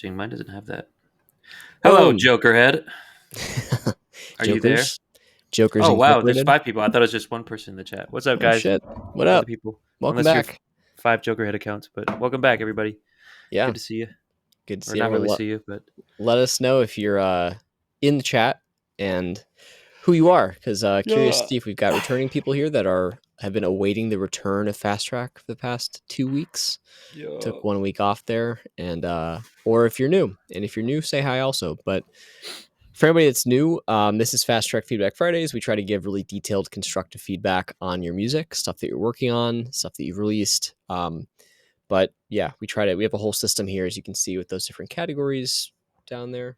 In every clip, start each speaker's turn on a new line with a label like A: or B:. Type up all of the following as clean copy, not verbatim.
A: Interesting. Mine doesn't have that. Hello,
B: Boom.
A: Jokerhead. Are you there?
B: Jokers
A: Oh, wow. There's
B: Incorporated.
A: 5 people. I thought it was just one person in the chat. What's up,
B: Oh
A: guys?
B: shit! What
A: Other
B: up?
A: people.
B: Welcome
A: Unless you're
B: back.
A: 5 Jokerhead accounts, but welcome back, everybody.
B: Yeah,
A: Good to see you.
B: good to
A: Or
B: see
A: not
B: everyone.
A: really see you, but
B: Let us know if you're in the chat and who you are, because curious to
A: yeah.
B: see if we've got returning people here that have been awaiting the return of FastTrack for the past 2 weeks. Took 1 week off there, and or if you're new, say hi also. But for everybody that's new, this is FastTrack Feedback Fridays. We try to give really detailed, constructive feedback on your music, stuff that you're working on, stuff that you've released. But yeah, we have a whole system here, as you can see, with those different categories down there,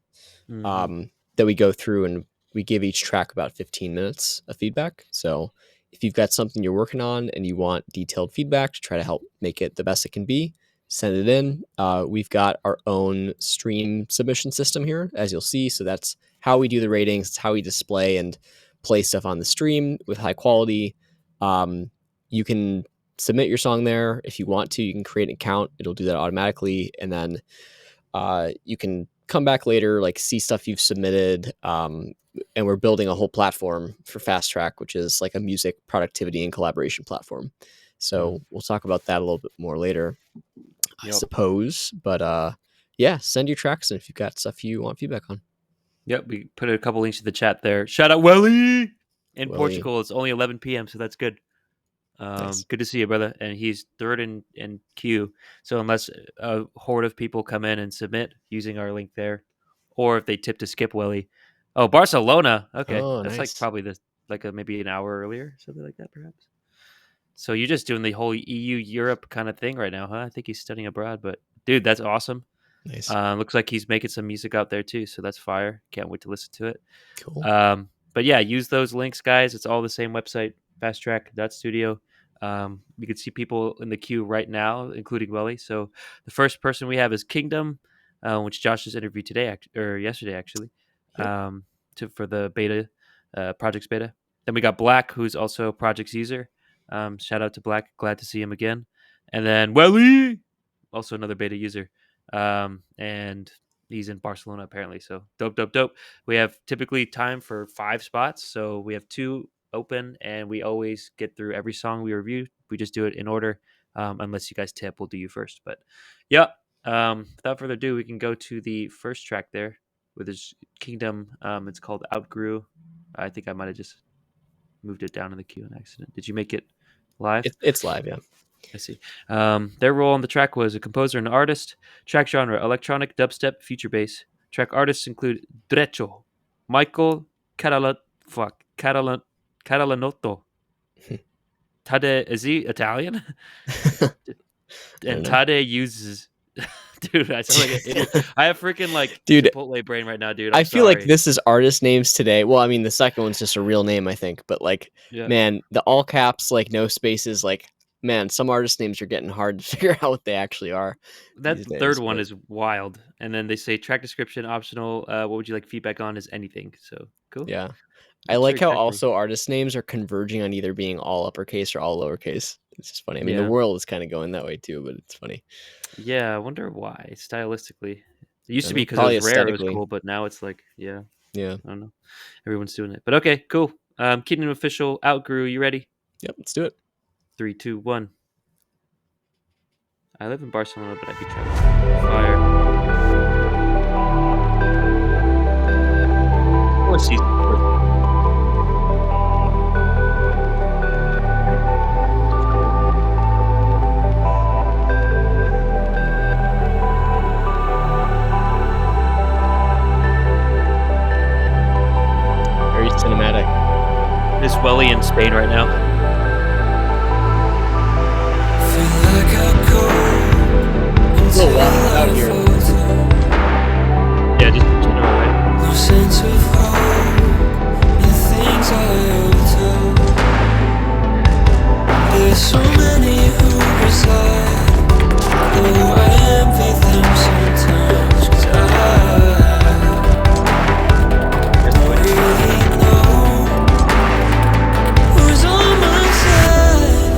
B: that we go through, and we give each track about 15 minutes of feedback. So if you've got something you're working on and you want detailed feedback to try to help make it the best it can be, send it in. We've got our own stream submission system here, as you'll see. So that's how we do the ratings. It's how we display and play stuff on the stream with high quality. You can submit your song there. If you want to, you can create an account. It'll do that automatically. And then you can come back later, like see stuff you've submitted. And we're building a whole platform for FastTrack, which is like a music productivity and collaboration platform. So we'll talk about that a little bit more later, I suppose. But yeah, send your tracks in if you've got stuff you want feedback on.
A: Yep, we put a couple links to the chat there. Shout out Welly! In
B: Welly.
A: Portugal, it's only 11 p.m., so that's good.
B: Nice.
A: Good to see you, brother. And he's third in queue. So unless a horde of people come in and submit using our link there, or if they tip to skip Welly. Oh, Barcelona. Okay.
B: Oh,
A: That's
B: nice.
A: like probably maybe an hour earlier, something like that, perhaps. So you're just doing the whole EU Europe kind of thing right now, huh? I think he's studying abroad, but dude, that's awesome.
B: Nice.
A: Looks like he's making some music out there too, so that's fire. Can't wait to listen to it.
B: Cool.
A: But yeah, use those links, guys. It's all the same website, fasttrack.studio. You can see people in the queue right now, including Welly. So the first person we have is Kingdom, which Josh just interviewed today or yesterday, actually, for the beta, Project's beta. Then we got Black, who's also Project's user. Shout out to Black. Glad to see him again. And then Welly, also another beta user. And he's in Barcelona apparently. So dope. We have typically time for 5 spots. So we have 2 open, and we always get through every song we review. We just do it in order. Unless you guys tip, we'll do you first. But yeah, without further ado, we can go to the first track there with his Kingdom. It's called Outgrew. I think I might have just moved it down in the queue on accident. Did you make it live?
B: It's live, yeah.
A: I see. Their role on the track was a composer and artist. Track genre: electronic, dubstep, future bass. Track artists include Drecho, Michael Catalanotto. Tade, is he Italian? And Tade uses. Dude, I sound like an idiot. I have freaking Chipotle brain right now, dude.
B: I feel like this is artist names today. Well, I mean, the second one's just a real name, I think. But man, the all caps, no spaces, man, some artist names are getting hard to figure out what they actually are.
A: That third one is wild. And then they say track description optional. What would you like feedback on is anything. So cool.
B: Yeah. I like how also artist names are converging on either being all uppercase or all lowercase. It's just funny. I mean, the world is kind of going that way too, but it's funny.
A: Yeah, I wonder why stylistically. It used to be because it was rare, it was cool, but now it's yeah. I don't know. Everyone's doing it, but okay, cool. Kingdom official Outgrew. You ready?
B: Yep, let's do it.
A: 3, 2, 1. I live in Barcelona, but I could travel. Fire.
B: Very cinematic.
A: This Welly in Spain right now.
B: It's a little wild out here.
A: Yeah, just general, right?
C: No sense of hope, the things I overtook. There's so many who reside, though I envy them sometimes, 'cause I don't really know who's on my side.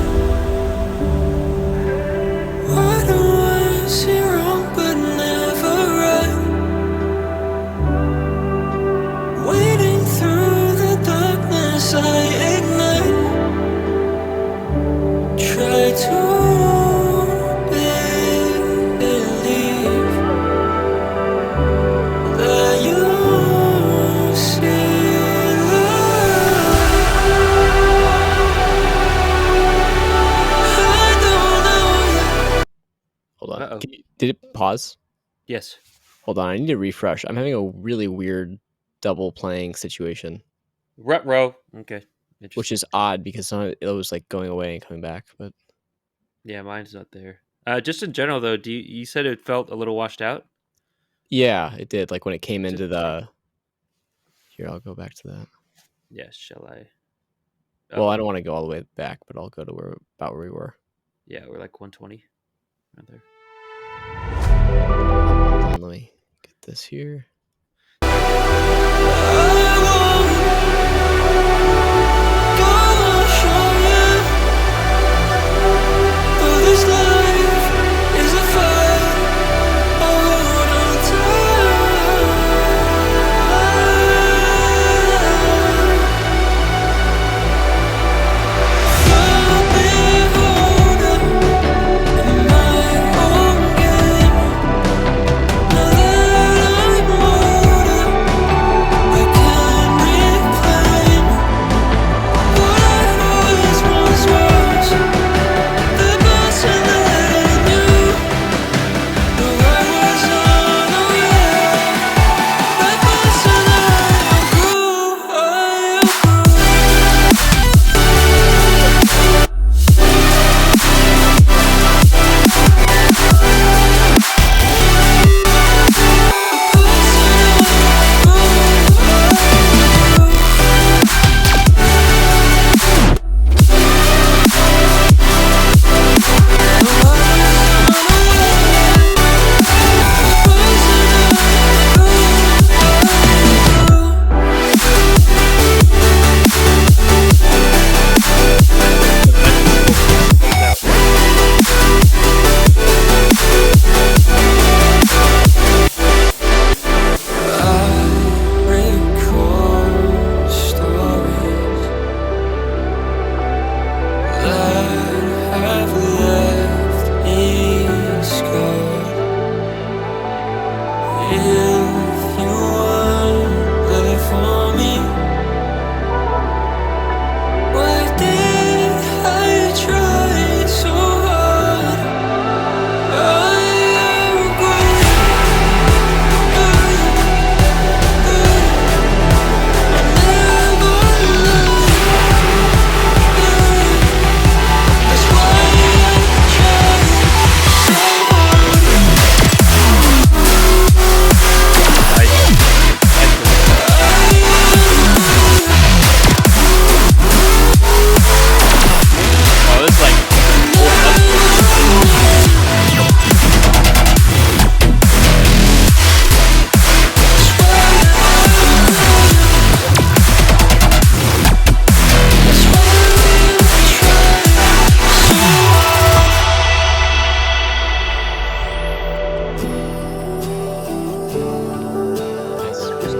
C: Why do I see wrong but never right? I ignite, try to believe that you see I don't know yet.
B: Hold on.
A: Uh-oh.
B: Did it pause?
A: Yes.
B: Hold on. I need to refresh. I'm having a really weird double playing situation,
A: Rut-row. Okay.
B: which
A: Interesting.
B: is odd because some of it was like going away and coming back. But
A: Yeah, mine's not there. Just in general, though, you said it felt a little washed out?
B: yeah, it did. Like when it came
A: It's
B: into
A: interesting.
B: the. Here, I'll go back to that.
A: Yes, shall I?
B: Well, I
A: Uh-oh.
B: don't want to go all the way back, but I'll go to about where we were.
A: Yeah, we're like 120 right there.
B: Hold on, let me get this here.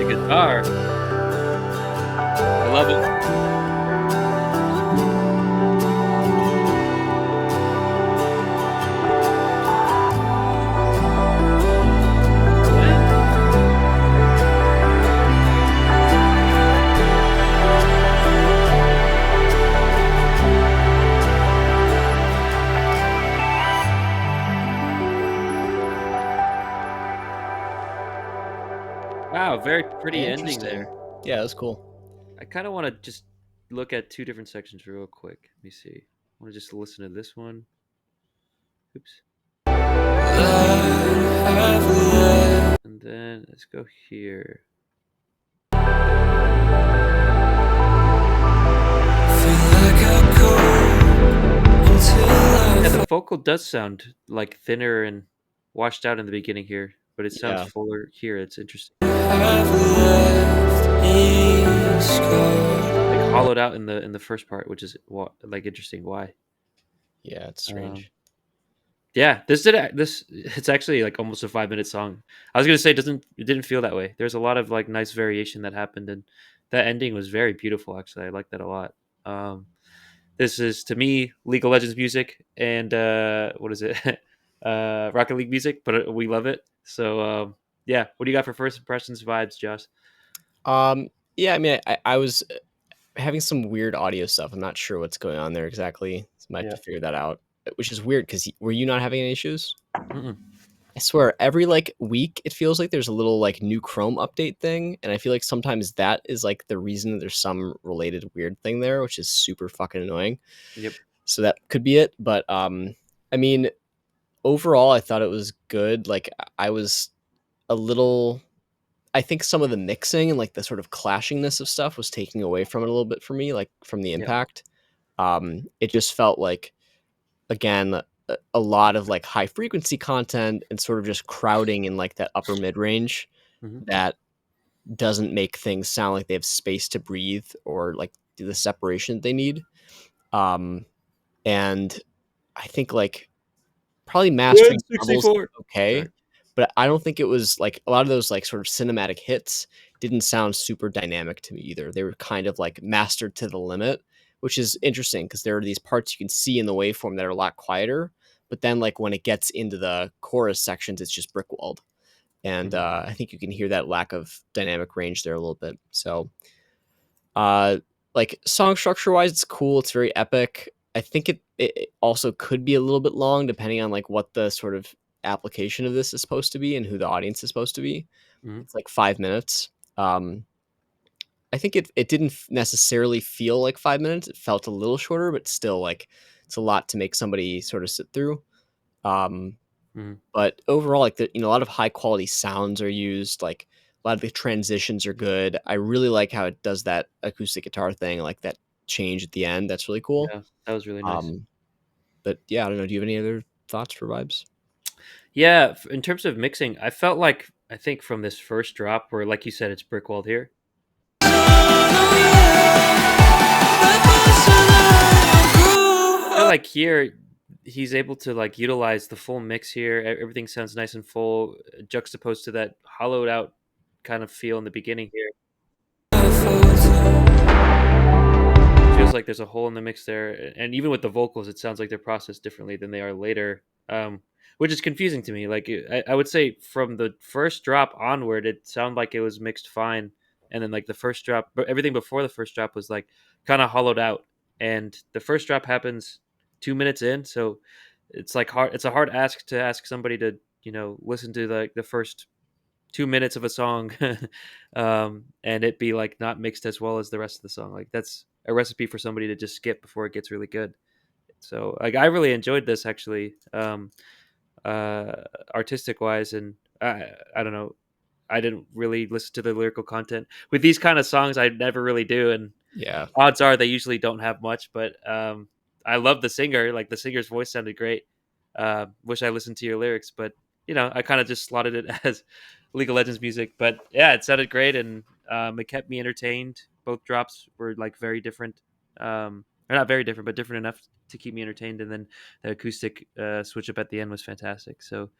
A: Guitar. I love it. Wow, very pretty ending
B: Interesting.
A: there.
B: Yeah, that's cool.
A: I kind of want to just look at two different sections real quick. Let me see. I want to just listen to this one. Oops. And then let's go here. Yeah, the vocal does sound like thinner and washed out in the beginning here, but it sounds
B: Yeah.
A: fuller here. It's interesting.
C: Like
A: Like hollowed out in the first part, which is like interesting. Why?
B: Yeah, it's strange.
A: Yeah, this. It's actually like almost a 5-minute song. I was gonna say it didn't feel that way. There's a lot of like nice variation that happened, and That ending was very beautiful. Actually, I like that a lot. Um, this is to me League of Legends music, and what is it? Rocket League music, but we love it. So yeah, what do you got for first impressions vibes, Josh?
B: Um, yeah, I mean, I was having some weird audio stuff. I'm not sure what's going on there exactly. So might have
A: Yeah.
B: to figure that out. Which is weird because were you not having any issues?
A: Mm-mm.
B: I swear, every like week, it feels like there's a little like new Chrome update thing, and I feel like sometimes that is like the reason that there's some related weird thing there, which is super fucking annoying.
A: Yep.
B: So that could be it. But I mean, overall, I thought it was good. Like I was a little. I think some of the mixing and like the sort of clashingness of stuff was taking away from it a little bit for me, like from the
A: Yeah.
B: impact. It just felt like again a lot of like high frequency content and sort of just crowding in like that upper mid range
A: Hmm.
B: that doesn't make things sound like they have space to breathe or like do the separation that they need. Um, and I think like probably
A: Win
B: mastering levels
A: 64.
B: okay,
A: Sorry.
B: but I don't think it was like a lot of those like sort of cinematic hits didn't sound super dynamic to me either. They were kind of like mastered to the limit, which is interesting because there are these parts you can see in the waveform that are a lot quieter, but then like when it gets into the chorus sections, it's just brick walled. And
A: Hmm.
B: I think you can hear that lack of dynamic range there a little bit. So uh, like song structure wise, it's cool. It's very epic. I think it also could be a little bit long depending on like what the sort of application of this is supposed to be and who the audience is supposed to be.
A: Hmm.
B: It's like 5 minutes. I think it didn't necessarily feel like 5 minutes. It felt a little shorter, but still like it's a lot to make somebody sort of sit through. Um,
A: Hmm.
B: but overall, like a lot of high quality sounds are used. Like a lot of the transitions are good. I really like how it does that acoustic guitar thing, like that change at the end. That's really cool.
A: Yeah, that was really nice.
B: Um, but yeah, I don't know. Do you have any other thoughts for vibes?
A: Yeah, in terms of mixing, I felt like I think from this first drop, where like you said, it's brick walled here. I feel like here he's able to like utilize the full mix here. Everything sounds nice and full, juxtaposed to that hollowed out kind of feel in the beginning here. Feels like there's a hole in the mix there, and even with the vocals, it sounds like they're processed differently than they are later, which is confusing to me. Like I would say from the first drop onward, it sounded like it was mixed fine, and then like the first drop, but everything before the first drop was like kind of hollowed out, and the first drop happens 2 minutes in, so it's like hard. It's a hard ask to ask somebody to listen to the first 2 minutes of a song, and it be like not mixed as well as the rest of the song. Like that's a recipe for somebody to just skip before it gets really good. So like I really enjoyed this actually, uh, artistic wise, and I don't know. I didn't really listen to the lyrical content with these kind of songs. I never really do, and
B: Yeah,
A: odds are they usually don't have much. But I love the singer. Like the singer's voice sounded great. Wish I listened to your lyrics, but I kind of just slotted it as League of Legends music. But yeah, it sounded great, and it kept me entertained. Both drops were like very different, or not very different, but different enough to keep me entertained. And then the acoustic switch up at the end was fantastic. So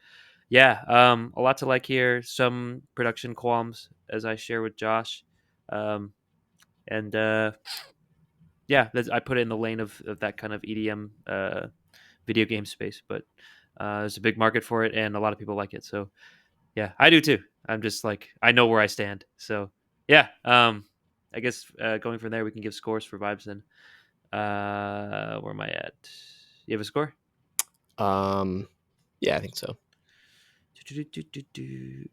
A: yeah, a lot to like here. Some production qualms, as I share with Josh, um, and yeah, I put it in the lane of that kind of EDM video game space. But there's a big market for it, and a lot of people like it. So yeah, I do too. I'm just like I know where I stand. So yeah, I guess going from there, we can give scores for vibes. Then where am I at? You have a score?
B: um, yeah, I think so.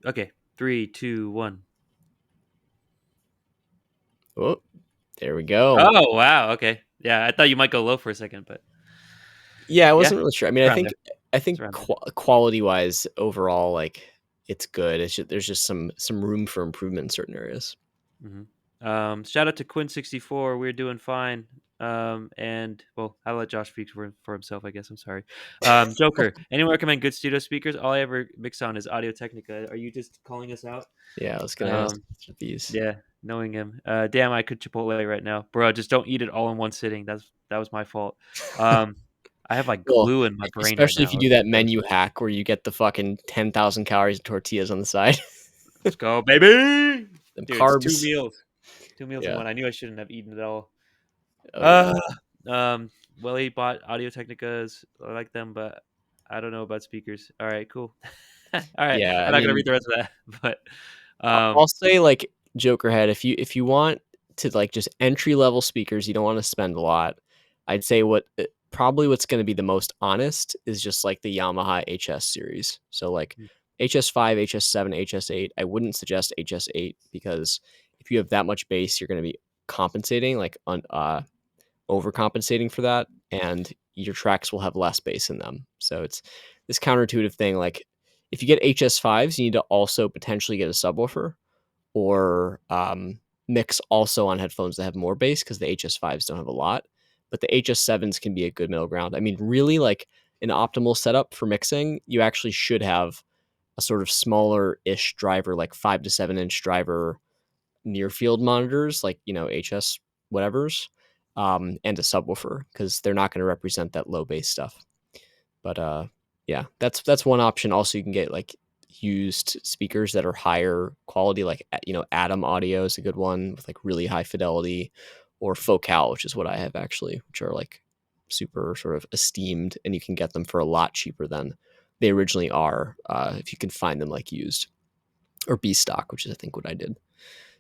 A: Okay, 3, 2, 1.
B: Oh, there we go.
A: Oh wow, okay, yeah. I thought you might go low for a second, but
B: Yeah, I
A: yeah,
B: wasn't really sure. I mean,
A: around there.
B: I
A: It's
B: think
A: around there.
B: quality wise, overall, like it's good. There's just some room for improvement in certain areas.
A: Shout out to Quinn64. We're doing fine. And well, I'll let Josh speak for himself. I guess I'm sorry. Joker. Anyone recommend good studio speakers? All I ever mix on is Audio Technica. Are you just calling us out?
B: Yeah, I was gonna ask
A: Um,
B: these.
A: yeah, knowing him. Damn, I could Chipotle right now, bro. Just don't eat it all in one sitting. That was my fault. Um, I have like
B: Well,
A: glue in my brain right
B: especially if
A: now.
B: you do
A: Let's
B: that
A: go.
B: menu hack where you get the fucking 10,000 calories of tortillas on the side.
A: Let's go, baby.
B: Them
A: Dude, it's two
B: carbs.
A: meals. 2 meals in
B: Yeah.
A: one. I knew I shouldn't have eaten it all.
B: Oh yeah.
A: Uh, Willie bought Audio Technicas. I like them, but I don't know about speakers. All right, cool. All right,
B: Yeah. I
A: I'm not gonna read
B: mean,
A: the rest of that, but
B: I'll say like Jokerhead, if you want to like just entry level speakers, you don't want to spend a lot. I'd say probably what's going to be the most honest is just like the Yamaha HS series. So like HS5, HS7, HS8. I wouldn't suggest HS8 because if you have that much bass, you're going to be compensating like on overcompensating for that, and your tracks will have less bass in them. So it's this counterintuitive thing. Like if you get HS5s, you need to also potentially get a subwoofer or mix also on headphones that have more bass because the HS5s don't have a lot. But the HS7s can be a good middle ground. I mean, really, like an optimal setup for mixing, you actually should have a sort of smaller ish driver, like 5 to 7 inch driver near field monitors, like, HS whatever's, and a subwoofer because they're not going to represent that low bass stuff. But yeah, that's one option. Also, you can get like used speakers that are higher quality, like Atom Audio is a good one with like really high fidelity, or Focal, which is what I have actually, which are like super sort of esteemed, and you can get them for a lot cheaper than they originally are if you can find them like used, or B stock, which is I think what I did.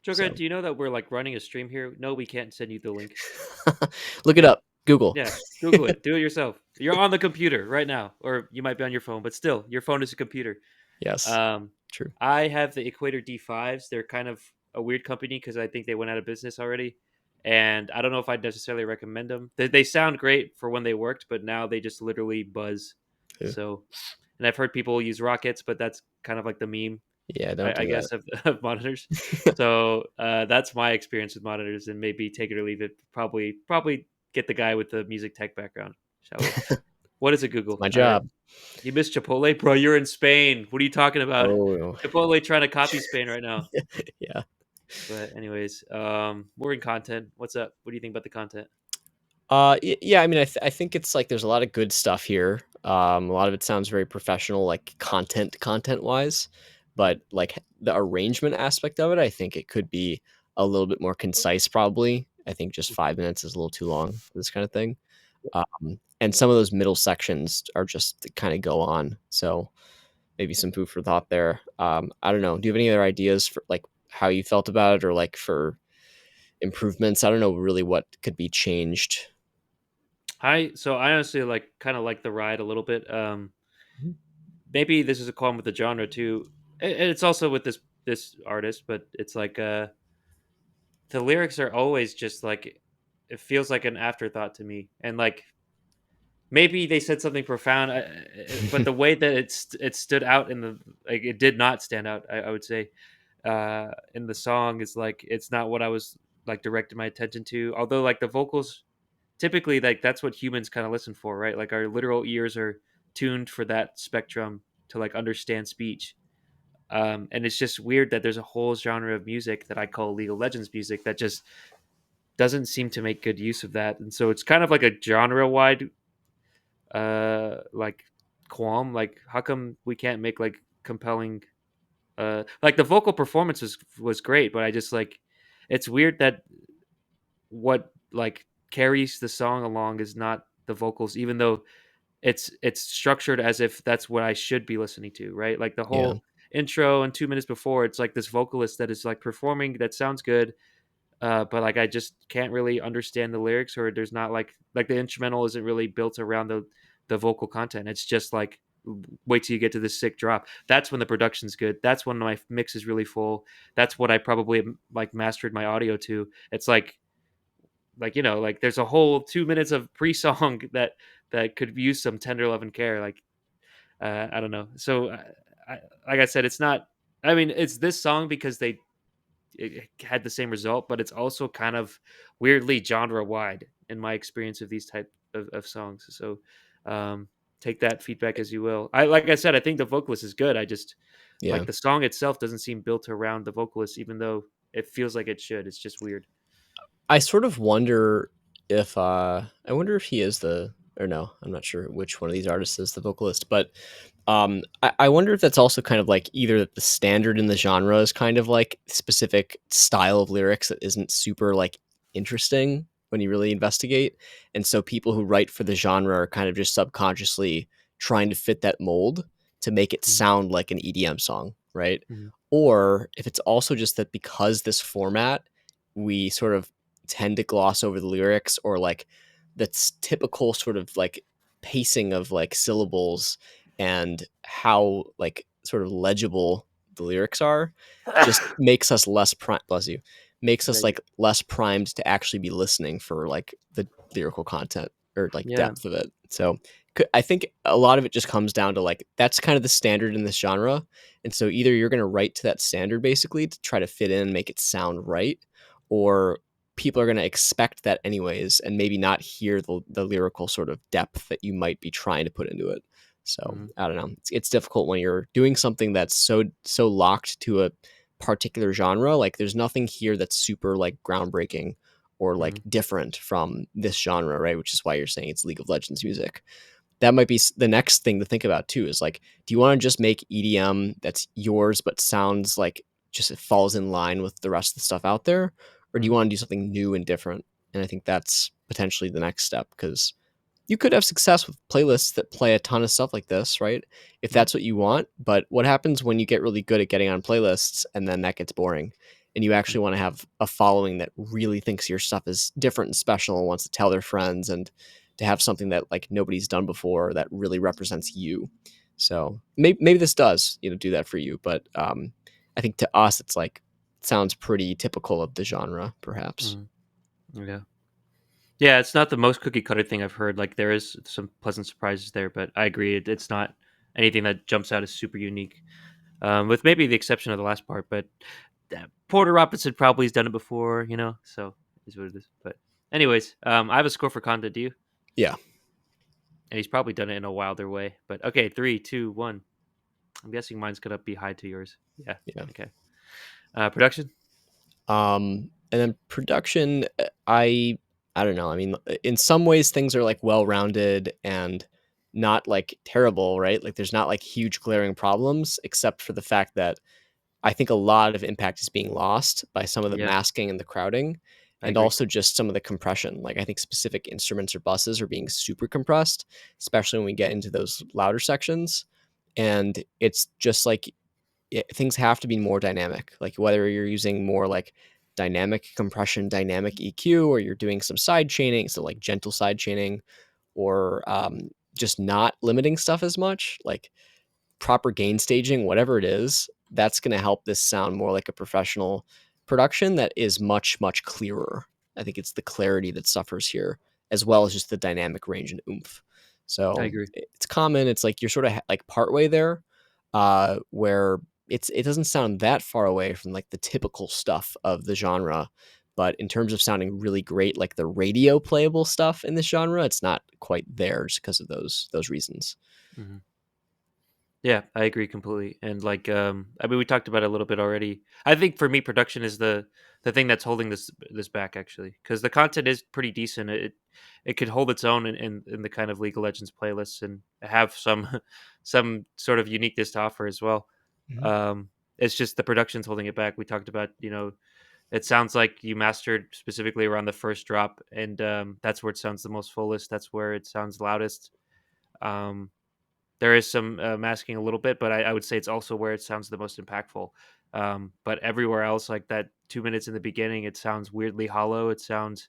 A: Joker,
B: So
A: do you know that we're like running a stream here? No, we can't send you the link.
B: look it
A: Yeah,
B: up, Google.
A: yeah. Google it. Do it yourself. You're on the computer right now, or you might be on your phone, but still, your phone is a computer.
B: Yes,
A: Um,
B: true.
A: I have the Equator D5s. They're kind of a weird company because I think they went out of business already. And I don't know if I'd necessarily recommend them. They sound great for when they worked, but now they just literally buzz.
B: Yeah,
A: So, and I've heard people use rockets, but that's kind of like the meme,
B: yeah, don't
A: I
B: do
A: guess, of monitors.
B: that.
A: So that's my experience with monitors, and maybe take it or leave it. Probably get the guy with the music tech background, shall we? What is it,
B: It's
A: Google?
B: my
A: All right.
B: job.
A: You missed Chipotle, bro. You're in Spain. What are you talking about?
B: Oh,
A: Chipotle trying to copy Spain right now.
B: yeah.
A: But anyways, we're in content. What's up? What do you think about the content?
B: Yeah. I mean, I think it's like there's a lot of good stuff here. A lot of it sounds very professional, like content wise, but like the arrangement aspect of it, I think it could be a little bit more concise. Probably, I think just 5 minutes is a little too long for this kind of thing. And some of those middle sections are just kind of go on. So maybe some food for thought there. I don't know. Do you have any other ideas for like how you felt about it, or like for improvements? I don't know really what could be changed.
A: I honestly like kind of like the ride a little bit. Maybe this is a qualm with the genre too. It's also with this artist, but it's like the lyrics are always just like it feels like an afterthought to me, and like maybe they said something profound, but the way that it stood out in the like it did not stand out. I would say in the song is like it's not what I was like directing my attention to. Although like the vocals typically like that's what humans kind of listen for, right? Like our literal ears are tuned for that spectrum to like understand speech. And it's just weird that there's a whole genre of music that I call League of Legends music that just doesn't seem to make good use of that. And so it's kind of like a genre wide like qualm. Like how come we can't make like compelling like the vocal performance was great, but I just like it's weird that what like carries the song along is not the vocals, even though it's structured as if that's what I should be listening to, right? Like the
B: Yeah,
A: whole intro and 2 minutes before, it's like this vocalist that is like performing that sounds good, but like I just can't really understand the lyrics, or there's not like the instrumental isn't really built around the vocal content. It's just like wait till you get to this sick drop. That's when the production's good. That's when my mix is really full. That's what I probably like mastered my audio to. It's like like there's a whole 2 minutes of pre-song that could use some tender love and care. Like I don't know. So like I said, it's not. I mean, it's this song because it had the same result, but it's also kind of weirdly genre wide in my experience of these type of songs. So um, take that feedback as you will. I like I said, I think the vocalist is good. I just
B: yeah.
A: like the song itself doesn't seem built around the vocalist, even though it feels like it should. It's just weird.
B: I sort of wonder if I wonder if he is the, or no, I'm not sure which one of these artists is the vocalist, but I wonder if that's also kind of like either that the standard in the genre is kind of like specific style of lyrics that isn't super like interesting when you really investigate. And so people who write for the genre are kind of just subconsciously trying to fit that mold to make it
A: Mhm,
B: sound like an EDM song, right?
A: mhm,
B: Or if it's also just that because this format, we sort of tend to gloss over the lyrics or like that's typical sort of like pacing of like syllables and how like sort of legible the lyrics are just makes us less bless you, makes us
A: Thank you.
B: like less primed to actually be listening for like the lyrical content or like
A: Yeah.
B: depth of it. So I think a lot of it just comes down to like that's kind of the standard in this genre, and so either you're going to write to that standard basically to try to fit in and make it sound right, or people are going to expect that anyways and maybe not hear the lyrical sort of depth that you might be trying to put into it. So
A: Mhm,
B: I don't know. It's difficult when you're doing something that's so locked to a particular genre. Like there's nothing here that's super like groundbreaking or like
A: mhm,
B: different from this genre, right? Which is why you're saying it's League of Legends music. That might be the next thing to think about too. Is like, do you want to just make EDM that's yours but sounds like just it falls in line with the rest of the stuff out there, or do you
A: mhm,
B: want to do something new and different? And I think that's potentially the next step because you could have success with playlists that play a ton of stuff like this, right? If
A: mhm,
B: that's what you want. But what happens when you get really good at getting on playlists and then that gets boring and you
A: mhm,
B: actually want to have a following that really thinks your stuff is different and special and wants to tell their friends and to have something that like nobody's done before that really represents you. So maybe this does, do that for you. But I think to us, it's like, it sounds pretty typical of the genre, perhaps.
A: mhm. Yeah. Yeah, it's not the most cookie cutter thing I've heard. Like there is some pleasant surprises there, but I agree it's not anything that jumps out as super unique. With maybe the exception of the last part, but Porter Robinson probably has done it before, so is what it is. But anyways, I have a score for content. Do you?
B: Yeah.
A: And he's probably done it in a wilder way. But okay, three, two, one. I'm guessing mine's gonna be high to yours. Yeah.
B: Yeah.
A: Okay. Production.
B: And then production, I don't know. I mean, in some ways things are like well-rounded and not like terrible, right? Like there's not like huge glaring problems except for the fact that I think a lot of impact is being lost by some of the
A: Yeah,
B: masking and the crowding
A: I
B: and
A: agree.
B: also just some of the compression. Like I think specific instruments or buses are being super compressed, especially when we get into those louder sections. And it's just like things have to be more dynamic. Like whether you're using more like dynamic compression, dynamic EQ, or you're doing some side chaining, so like gentle side chaining, or just not limiting stuff as much. Like proper gain staging, whatever it is, that's going to help this sound more like a professional production that is much, much clearer. I think it's the clarity that suffers here, as well as just the dynamic range and oomph.
A: I
B: So
A: agree.
B: it's common. It's like you're sort of like partway there, where it doesn't sound that far away from like the typical stuff of the genre. But in terms of sounding really great, like the radio playable stuff in this genre, it's not quite there just because of those reasons.
A: Mhm. Yeah, I agree completely. And like, I mean, we talked about it a little bit already. I think for me, production is the thing that's holding this back actually, because the content is pretty decent. It could hold its own in the kind of League of Legends playlists and have some some sort of uniqueness to offer as well.
B: Mhm.
A: Um, it's just the production's holding it back. We talked about, it sounds like you mastered specifically around the first drop, and that's where it sounds the most fullest. That's where it sounds loudest. Um, there is some masking a little bit, but I would say it's also where it sounds the most impactful. But everywhere else, like that 2 minutes in the beginning, it sounds weirdly hollow. It sounds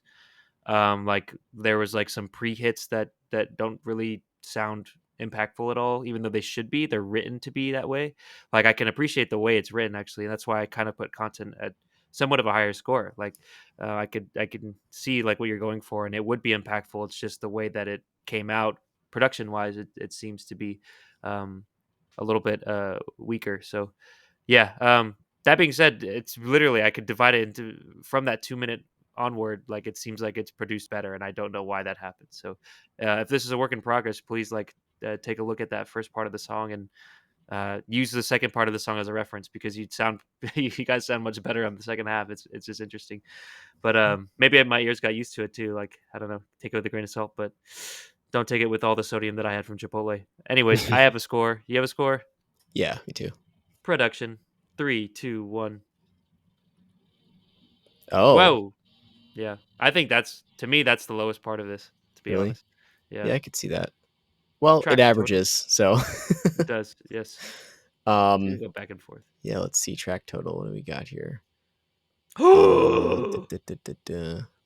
A: like there was like some pre hits that don't really sound impactful at all, even though they should be. They're written to be that way. Like I can appreciate the way it's written actually, and that's why I kind of put content at somewhat of a higher score. Like I can see like what you're going for, and it would be impactful. It's just the way that it came out production wise. It seems to be um, a little bit weaker. So yeah. That being said, it's literally I could divide it into from that 2 minute onward. Like it seems like it's produced better, and I don't know why that happened. So, if this is a work in progress, please like take a look at that first part of the song and use the second part of the song as a reference because you sound you guys sound much better on the second half. It's just interesting, but maybe my ears got used to it too. Like I don't know, take it with a grain of salt, but. Don't take it with all the sodium that I had from Chipotle. Anyways, I have a score. You have a score?
B: Yeah, me too.
A: Production. 3, 2, 1.
B: Oh,
A: Whoa. Yeah. I think to me, that's the lowest part of this, to be
B: really?
A: honest. Yeah.
B: Yeah, I could see that. Well, it
A: Track total.
B: averages, so.
A: It does. Yes. It's going
B: um,
A: to go back and forth.
B: yeah, let's see track total. What do we got here?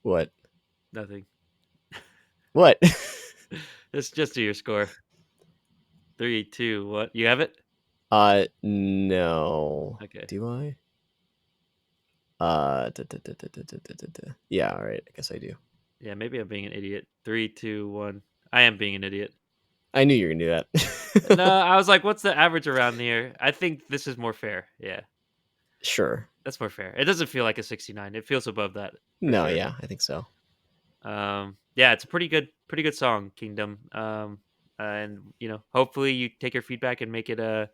B: What?
A: Nothing.
B: What?
A: Just do your score. 3, 2, 1. You have it?
B: No.
A: Okay.
B: Do I? Yeah, all right. I guess I do.
A: Yeah, maybe I'm being an idiot. 3, 2, 1. I am being an idiot.
B: I knew you were gonna do
A: No,
B: that.
A: I was like, what's the average around here? I think this is more fair. Yeah,
B: Sure.
A: that's more fair. It doesn't feel like a 69. It feels above that for
B: No,
A: sure.
B: yeah, I think so.
A: Yeah, it's a pretty good song, Kingdom. And hopefully you take your feedback and make it a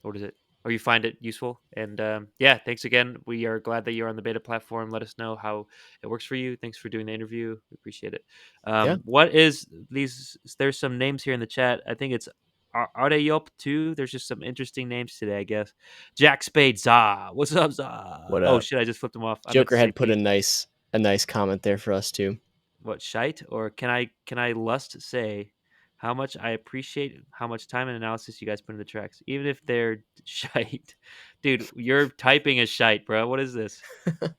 A: what is it? Or you find it useful. And yeah, thanks again. We are glad that you're on the beta platform. Let us know how it works for you. Thanks for doing the interview. We appreciate it.
B: Yeah.
A: What is these? There's some names here in the chat. I think it's Ardeyop too. There's just some interesting names today, I guess. Jack Spade Za. What's up, Za?
B: What
A: Oh
B: up?
A: shit, I just flipped him off. I meant to
B: Joker
A: say
B: had put
A: peace.
B: a nice comment there for us too.
A: What shite? Or can I lust say how much I appreciate how much time and analysis you guys put in the tracks, even if they're shite. Dude, your typing is shite, bro. What is this?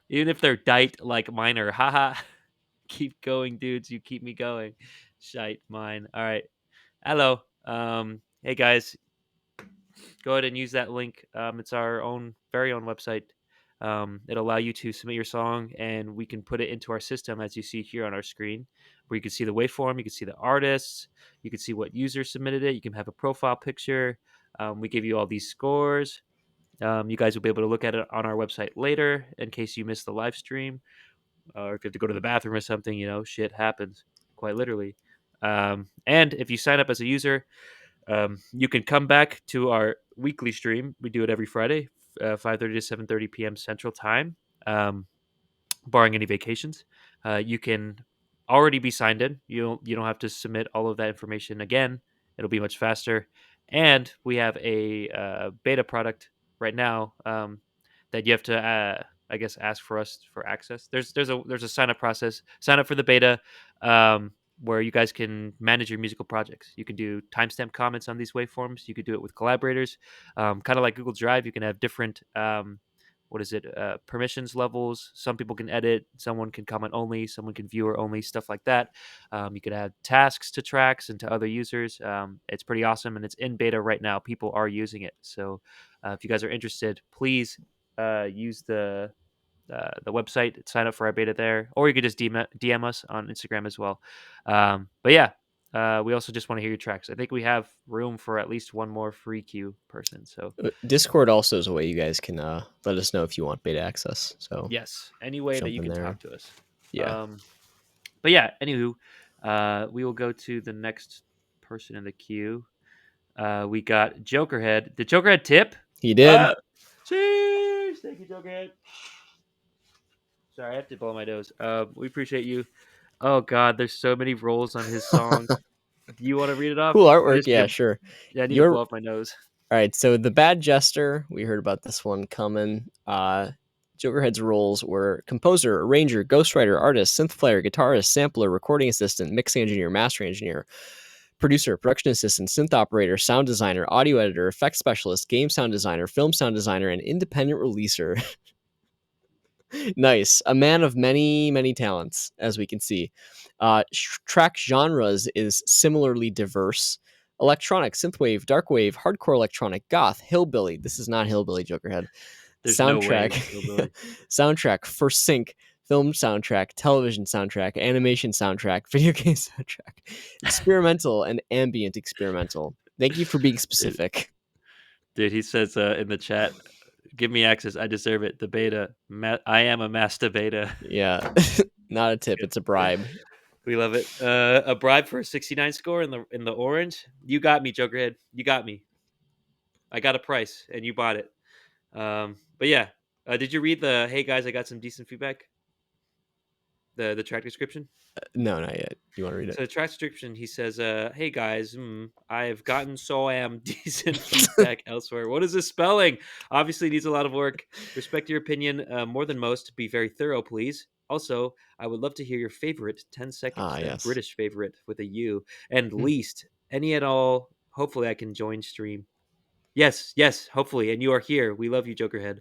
A: Even if they're dite like mine are. Haha. Keep going, dudes. You keep me going. Shite mine. All right. Hello. Hey guys, go ahead and use that link. It's our very own website. It'll allow you to submit your song, and we can put it into our system, as you see here on our screen, where you can see the waveform, you can see the artists, you can see what user submitted it, you can have a profile picture. We give you all these scores. You guys will be able to look at it on our website later in case you missed the live stream, or if you have to go to the bathroom or something. Shit happens, quite literally. And if you sign up as a user, you can come back to our weekly stream. We do it every Friday, 5:30 to 7:30 p.m. Central Time, barring any vacations. You can already be signed in. You don't have to submit all of that information again. It'll be much faster. And we have a beta product right now that you have to, I guess, ask for us for access. There's a sign up process. Sign up for the beta. Where you guys can manage your musical projects. You can do timestamp comments on these waveforms. You could do it with collaborators, kind of like Google Drive. You can have different, what is it, permissions levels. Some people can edit, someone can comment only, someone can viewer only, stuff like that. You could add tasks to tracks and to other users. It's pretty awesome, and it's in beta right now. People are using it. So if you guys are interested, please use the website, sign up for our beta there, or you could just DM us on Instagram as well. But yeah, we also just want to hear your tracks. I think we have room for at least one more free queue person. So
B: Discord also is a way you guys can let us know if you want beta access. So
A: yes, any way that
B: jump
A: you
B: in
A: can
B: there.
A: talk to us.
B: Yeah.
A: But yeah, anywho, we will go to the next person in the queue. We got Jokerhead. Did Jokerhead tip?
B: He did.
A: Cheers! Thank you, Jokerhead. Sorry, I have to blow my nose. We appreciate you. Oh God, there's so many rolls on his song. Do you want to read it off?
B: Cool
A: I
B: artwork.
A: just need
B: Yeah,
A: to,
B: sure.
A: yeah, I need to
B: Your
A: blow up my nose.
B: All right, so the Bad Jester, we heard about this one coming. Jokerhead's roles were composer, arranger, ghostwriter, artist, synth player, guitarist, sampler, recording assistant, mixing engineer, mastering engineer, producer, production assistant, synth operator, sound designer, audio editor, effects specialist, game sound designer, film sound designer, and independent releaser. Nice. A man of many, many talents, as we can see. Track genres is similarly diverse. Electronic, synthwave, darkwave, hardcore electronic, goth, hillbilly. This is not hillbilly, Jokerhead.
A: There's no way
B: Soundtrack.
A: it's hillbilly.
B: Soundtrack for sync, film soundtrack, television soundtrack, animation soundtrack, video game soundtrack, experimental and ambient experimental. Thank you for being
A: Dude,
B: specific.
A: dude, he says in the chat, "Give me access. I deserve it." The beta. I am a master beta.
B: Yeah. Not a tip, it's a bribe.
A: We love it. A bribe for a 69 score in the orange. You got me, Jokerhead. You got me. I got a price, and you bought it. But yeah, did you read the? Hey guys, I got some decent feedback. The track description.
B: No, not yet. You want to read
A: So
B: it?
A: the track description, he says, "Hey guys, I've gotten so am decent feedback elsewhere. What is this spelling? Obviously needs a lot of work. Respect your opinion more than most. Be very thorough, please. Also, I would love to hear your favorite 10 seconds,
B: Ah,
A: that
B: yes.
A: British favorite with a U, and
B: Hmm.
A: least any at all. Hopefully, I can join stream. Yes, yes, hopefully. And you are here. We love you, Jokerhead.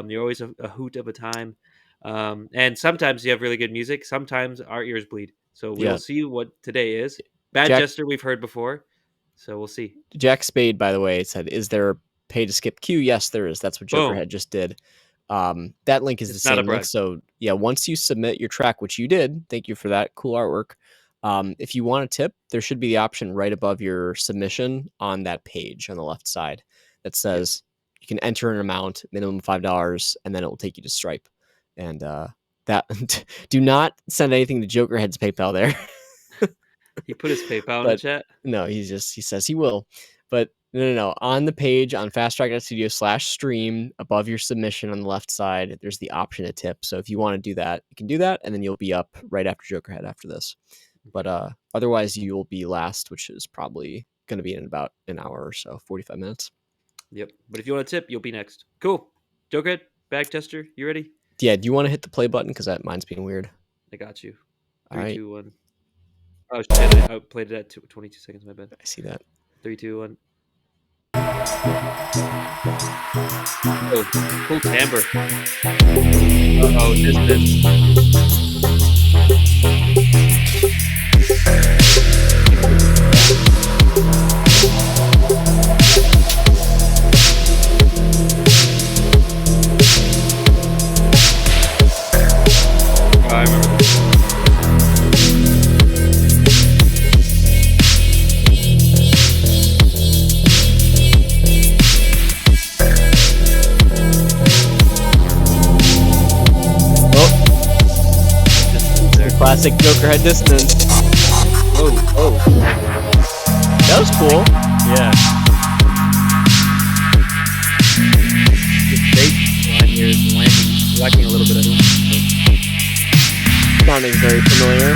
A: You're always a hoot of a time. And sometimes you have really good music. Sometimes our ears bleed. So we will
B: Yeah,
A: see what today is. Bad
B: Jack
A: Jester, we've heard before. So we'll see.
B: Jack Spade, by the way, said, "Is there a pay to skip queue?" Yes, there is. That's what
A: Boom.
B: Jokerhead just did. That link is the
A: It's not a
B: same link.
A: bribe.
B: So yeah, once you submit your track, which you did, thank you for that cool artwork. If you want a tip, there should be the option right above your submission on that page on the left side that
A: Yep.
B: says you can enter an amount, minimum $5, and then it will take you to Stripe. And that do not send anything to Jokerhead's PayPal there.
A: He put his PayPal in the
B: But
A: chat.
B: no, he says he will. But no. On the page on fasttrack.studio/stream, above your submission on the left side, there's the option to tip. So if you want to do that, you can do that, and then you'll be up right after Jokerhead after this. But otherwise, you will be last, which is probably going to be in about an hour or so, 45 minutes.
A: Yep. But if you want a tip, you'll be next. Cool. Jokerhead, Bad Jester, you ready?
B: Yeah, do you want to hit the play button? Because that mine's being weird.
A: I got you.
B: All
A: 3,
B: right,
A: 2, 1. Oh, shit. I played it at 22 seconds. My bad.
B: I see that.
A: 3, 2, 1. Oh, cool timbre. Uh-oh, distance. Oh, I remember this.
B: Oh,
A: Distance there.
B: classic Jokerhead dissonance.
A: Oh,
B: That was cool.
A: yeah. The bass line here is lacking a little bit of
B: Sounding very familiar.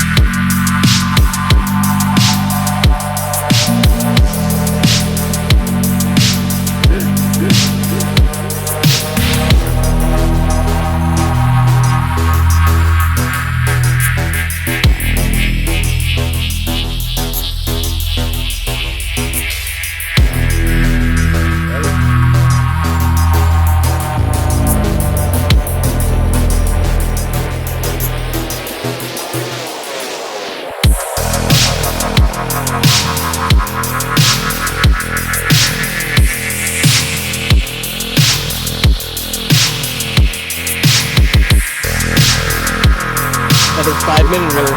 B: Another 5-minute or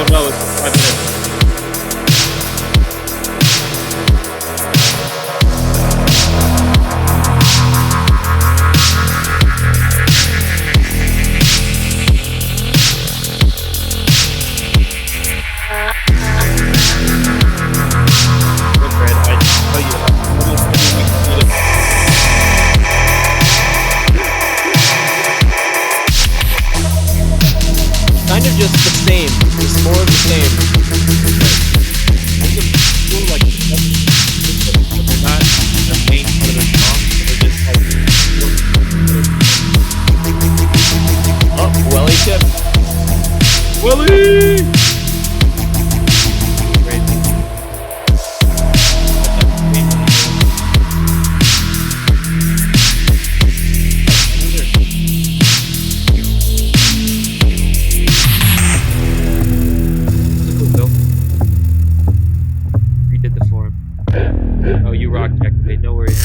A: Oh no, it's 5 minutes. Look, Fred, I tell you, almost every week we do this.
B: kind of just the same. Just more of the same.
A: I can feel like they're not the main part of the song, they're just like
B: Oh, welly tip.
A: Willie! Crazy. Redid the form. Oh, you rock, Jack. No worries.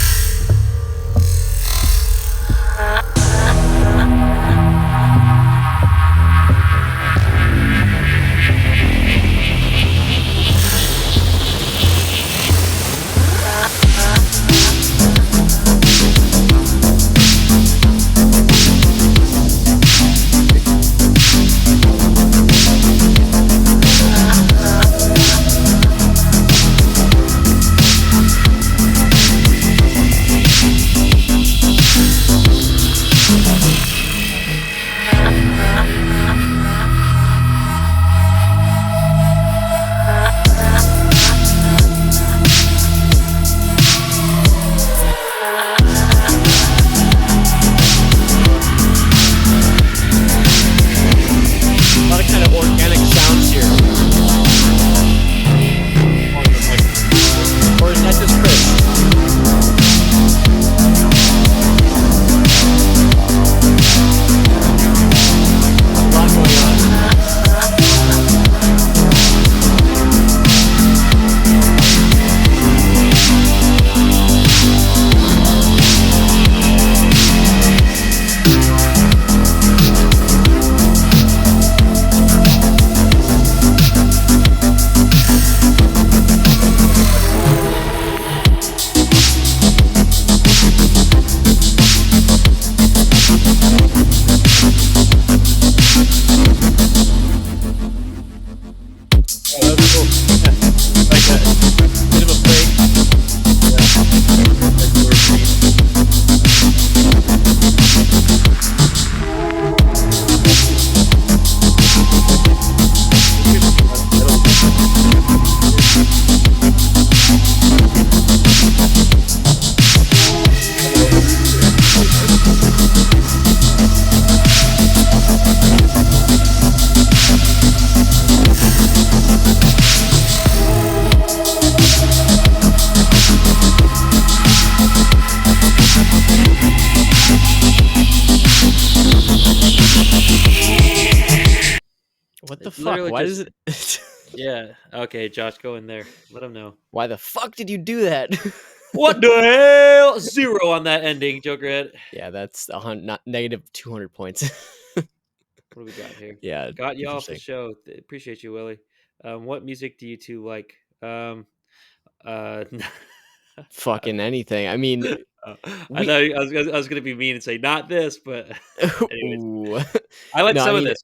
B: What the
A: It
B: fuck?
A: literally
B: Why
A: just
B: does it?
A: yeah. Okay, Josh, go in there. Let him know.
B: Why the fuck did you do that?
A: What the hell? 0 on that ending, Jokerhead.
B: Yeah, that's not negative 200 points.
A: What do we got here?
B: Yeah,
A: Got you off the
B: interesting.
A: show. Appreciate you, Willie. What music do you two like? Uh,
B: Fucking anything. I mean,
A: I
B: we
A: know I was gonna be mean and say not this, but anyways,
B: ooh.
A: I like
B: No, I
A: some of
B: mean,
A: this.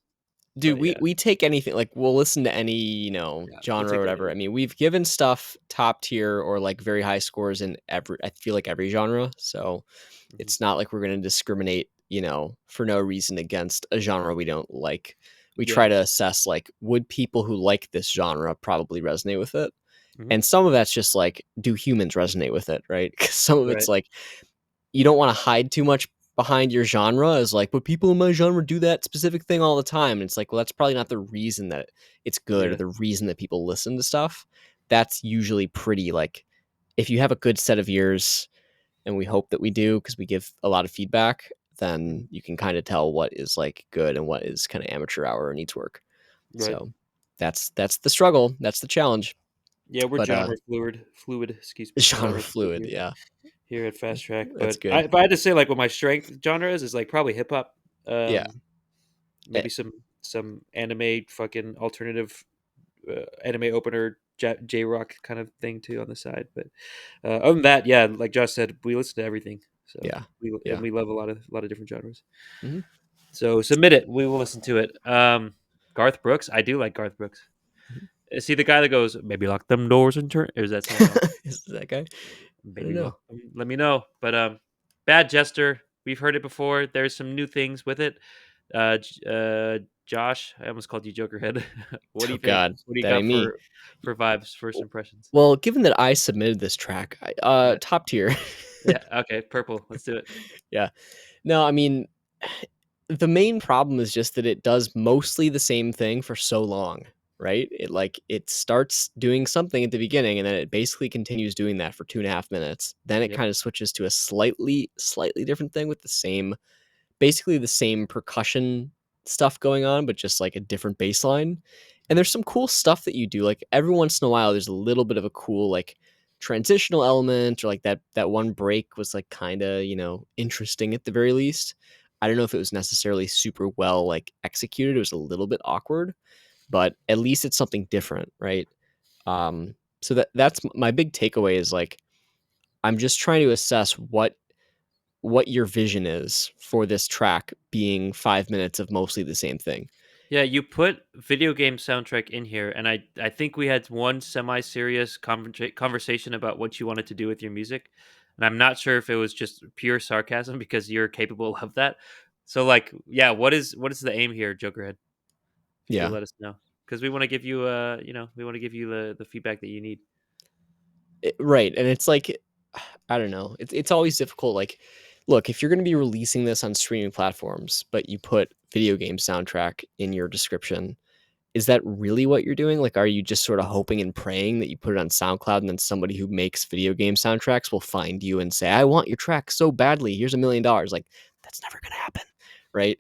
B: dude,
A: But
B: we
A: yeah,
B: we take anything. Like, we'll listen to any,
A: yeah, we'll
B: genre or
A: take
B: whatever. I
A: anything.
B: mean, we've given stuff top tier or like very high scores in every, I feel like, every genre. So
A: Mhm.
B: it's not like we're going to discriminate, for no reason against a genre we don't like. We try
A: Yeah.
B: to assess, like, would people who like this genre probably resonate with it?
A: Mhm.
B: And some of that's just like, do humans resonate with it, right? Because some of it's
A: Right.
B: like, you don't want to hide too much behind your genre as like, but people in my genre do that specific thing all the time. And it's like, well, that's probably not the reason that it's good or
A: Yeah.
B: the reason that people listen to stuff. That's usually pretty like, if you have a good set of ears, and we hope that we do because we give a lot of feedback, then
A: Mhm.
B: you can kind of tell what is like good and what is kind of amateur hour or needs work.
A: Right.
B: So that's the struggle. That's the challenge.
A: Yeah, we're
B: But
A: genre fluid, excuse me,
B: genre
A: genre fluid
B: fluid,
A: here.
B: yeah.
A: Here at Fast Track,
B: That's good.
A: but I had to say, like, what my strength genre is like probably hip hop,
B: Yeah. Eh,
A: maybe some anime, fucking alternative, anime opener, J rock kind of thing too on the side. But other than that, yeah, like Josh said, we listen to everything, so
B: yeah.
A: and
B: Yeah.
A: we love a lot of different genres.
B: Mhm.
A: So submit it, we will listen to it. Garth Brooks, I do like Garth Brooks.
B: Mhm.
A: Is he the guy that goes, maybe lock them doors and turn? Or is that someone else?
B: Is that guy? I don't
A: Maybe
B: know.
A: lock them. Let me know. But Bad Jester, we've heard it before. There's some new things with it. Josh, I almost called you Jokerhead. What do
B: Oh
A: you think?
B: God,
A: What do you
B: that
A: got
B: ain't me.
A: for vibes? First impressions?
B: Well, given that I submitted this track,
A: Yeah,
B: top tier.
A: yeah. Okay, purple. Let's do it.
B: Yeah. No, I mean, the main problem is just that it does mostly the same thing for so long, right? It starts doing something at the beginning and then it basically continues doing that for 2.5 minutes. Then it
A: Yep.
B: kind of switches to a slightly different thing with the same, basically the same percussion stuff going on, but just like a different bass line. And there's some cool stuff that you do. Like every once in a while, there's a little bit of a cool like transitional element, or like that one break was like kind of, interesting at the very least. I don't know if it was necessarily super well like executed. It was a little bit awkward, but at least it's something different, right? So that's my big takeaway is like I'm just trying to assess what your vision is for this track being 5 minutes of mostly the same thing.
A: Yeah, you put video game soundtrack in here, and I think we had one semi-serious conversation about what you wanted to do with your music, and I'm not sure if it was just pure sarcasm because you're capable of that. So, like, yeah, what is the aim here, Jokerhead? If you could
B: Yeah.
A: let us know, because we want to give you, we want to give you the feedback that you need.
B: Right. And it's like, I don't know. It's always difficult. Like, look, if you're going to be releasing this on streaming platforms, but you put video game soundtrack in your description, is that really what you're doing? Like, are you just sort of hoping and praying that you put it on SoundCloud and then somebody who makes video game soundtracks will find you and say, I want your track so badly. Here's $1 million. Like, that's never going to happen. Right.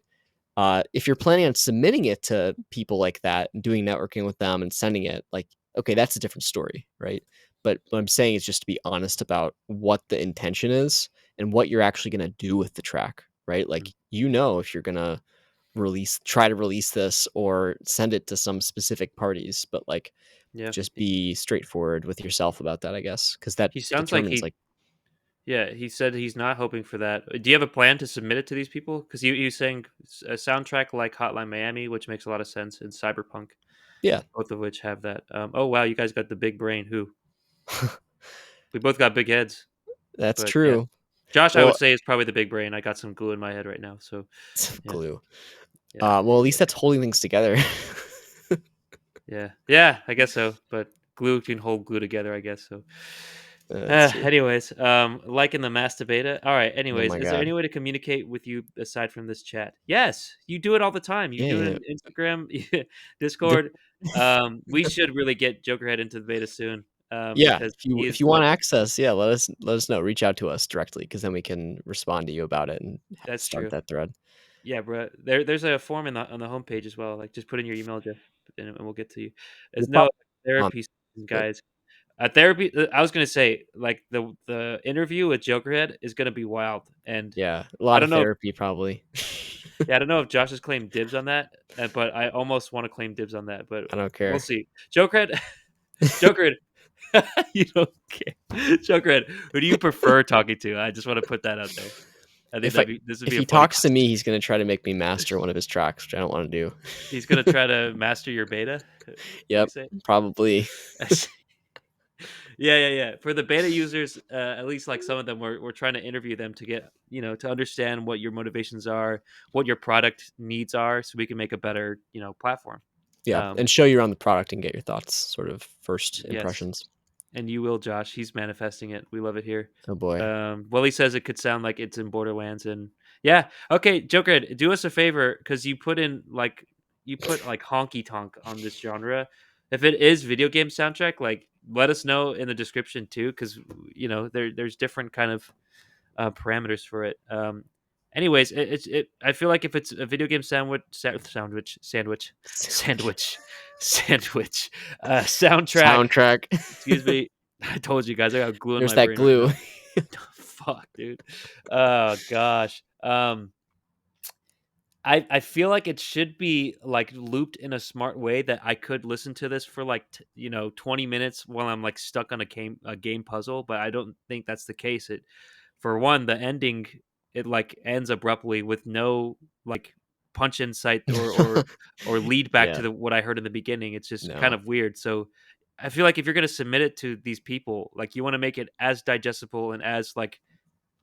B: If you're planning on submitting it to people like that and doing networking with them and sending it, like, okay, that's a different story, right? But what I'm saying is just to be honest about what the intention is and what you're actually going to do with the track, right?
A: Mm.
B: Like, if you're going to try to release this or send it to some specific parties, but like,
A: Yeah,
B: just be straightforward with yourself about that, I guess, because that
A: he sounds like
B: determines
A: he.
B: like,
A: Yeah, he said he's not hoping for that. Do you have a plan to submit it to these people? Because he was saying a soundtrack like Hotline Miami, which makes a lot of sense, and Cyberpunk,
B: yeah,
A: both of which have that. Oh wow, you guys got the big brain. Who we both got big heads,
B: that's
A: but yeah,
B: true.
A: Josh, I would
B: Well,
A: say is probably the big brain. I got some glue in my head right now, so yeah,
B: glue.
A: yeah,
B: Well, at least that's holding things together.
A: yeah. I guess so. But glue can hold glue together. I guess so.
B: That's true.
A: Anyways, liking the master beta. All right.
B: Oh
A: Anyways,
B: my
A: is there
B: god.
A: any way to communicate with you aside from this chat? Yes, you do it all the time. You do it
B: Yeah.
A: in Instagram,
B: The
A: Discord. We should really get Jokerhead into the beta soon,
B: yeah,
A: because
B: if you
A: he
B: if
A: is
B: you
A: like
B: want access, yeah, let us know. Reach out to us directly because then we can respond to you about it and
A: that's
B: start
A: true.
B: that thread.
A: Yeah, bro. There's a form in the on the homepage as well. Like, just put in your email address. and we'll get to you.
B: We'll
A: There's no
B: probably on
A: therapy sessions,
B: it.
A: guys. Therapy. I was gonna say, like the interview with Jokerhead is gonna be wild, and
B: Yeah, a
A: I
B: lot of
A: don't know.
B: therapy probably.
A: Yeah, I don't know if Josh has claimed dibs on that, but I almost want to claim dibs on that, but
B: I don't
A: we'll
B: care.
A: see. Jokerhead, Jokerhead, you don't care. Jokerhead, who do you prefer talking to? I just want to put that out there. I think
B: If I
A: this would
B: if
A: be a
B: he
A: funny
B: talks to
A: conversation.
B: me, he's gonna try to make me master one of his tracks, which I don't want to do.
A: He's gonna try to master your beta. Would you
B: Yep,
A: say?
B: probably.
A: Yeah, yeah, yeah. For the beta users, at least like some of them, we're trying to interview them to get to understand what your motivations are, what your product needs are, so we can make a better platform.
B: Yeah,
A: Um,
B: and show you around the product and get your thoughts, sort of first
A: yes,
B: impressions.
A: and you will, Josh. He's manifesting it. We love it here.
B: Oh boy.
A: Willie says it could sound like it's in Borderlands, and yeah, okay, Joker, do us a favor because you put like honky tonk on this genre. If it is video game soundtrack, like let us know in the description too, because there's different kind of parameters for it. Anyways, I feel like if it's a video game sandwich, sandwich, soundtrack.
B: Soundtrack.
A: Excuse me. I told you guys I got glue in
B: There's
A: my
B: that
A: brain right
B: glue.
A: now. Fuck, dude. Oh gosh. I feel like it should be like looped in a smart way that I could listen to this for like 20 minutes while I'm like stuck on a game puzzle, but I don't think that's the case. It For one, the ending, it like ends abruptly with no like punch insight or lead back to
B: Yeah.
A: the what I heard in the beginning. It's just kind
B: No.
A: of weird. So I feel like if you're going to submit it to these people, like you want to make it as digestible and as like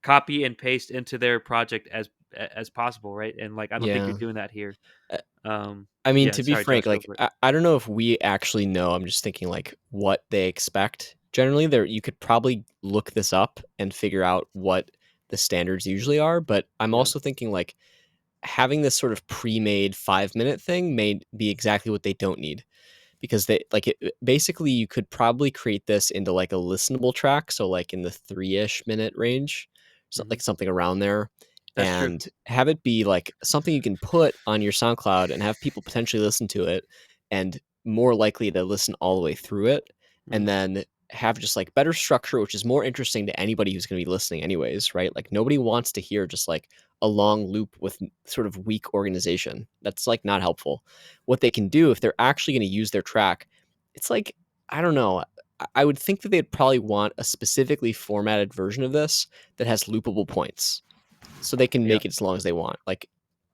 A: copy and paste into their project as possible, right? And like I don't think you're
B: Yeah.
A: doing that here.
B: Uh,
A: Um
B: I mean,
A: yeah,
B: to be
A: sorry
B: frank,
A: Josh, go
B: like
A: for it.
B: I don't know if we actually know. I'm just thinking like what they expect. Generally, there you could probably look this up and figure out what the standards usually are. But I'm
A: Yeah.
B: also thinking like having this sort of pre-made 5 minute thing may be exactly what they don't need because they like basically you could probably create this into like a listenable track, so like in the 3-ish minute range, so
A: Hmm.
B: like something around there,
A: That's true.
B: and have it be like something you can put on your SoundCloud and have people potentially listen to it and more likely to listen all the way through it, and
A: Hmm.
B: then have just like better structure, which is more interesting to anybody who's going to be listening anyways, right? Like nobody wants to hear just like a long loop with sort of weak organization. That's like not helpful. What they can do if they're actually going to use their track, it's like, I don't know. I would think that they'd probably want a specifically formatted version of this that has loopable points so they can
A: Yeah.
B: make it as long as they want. Like,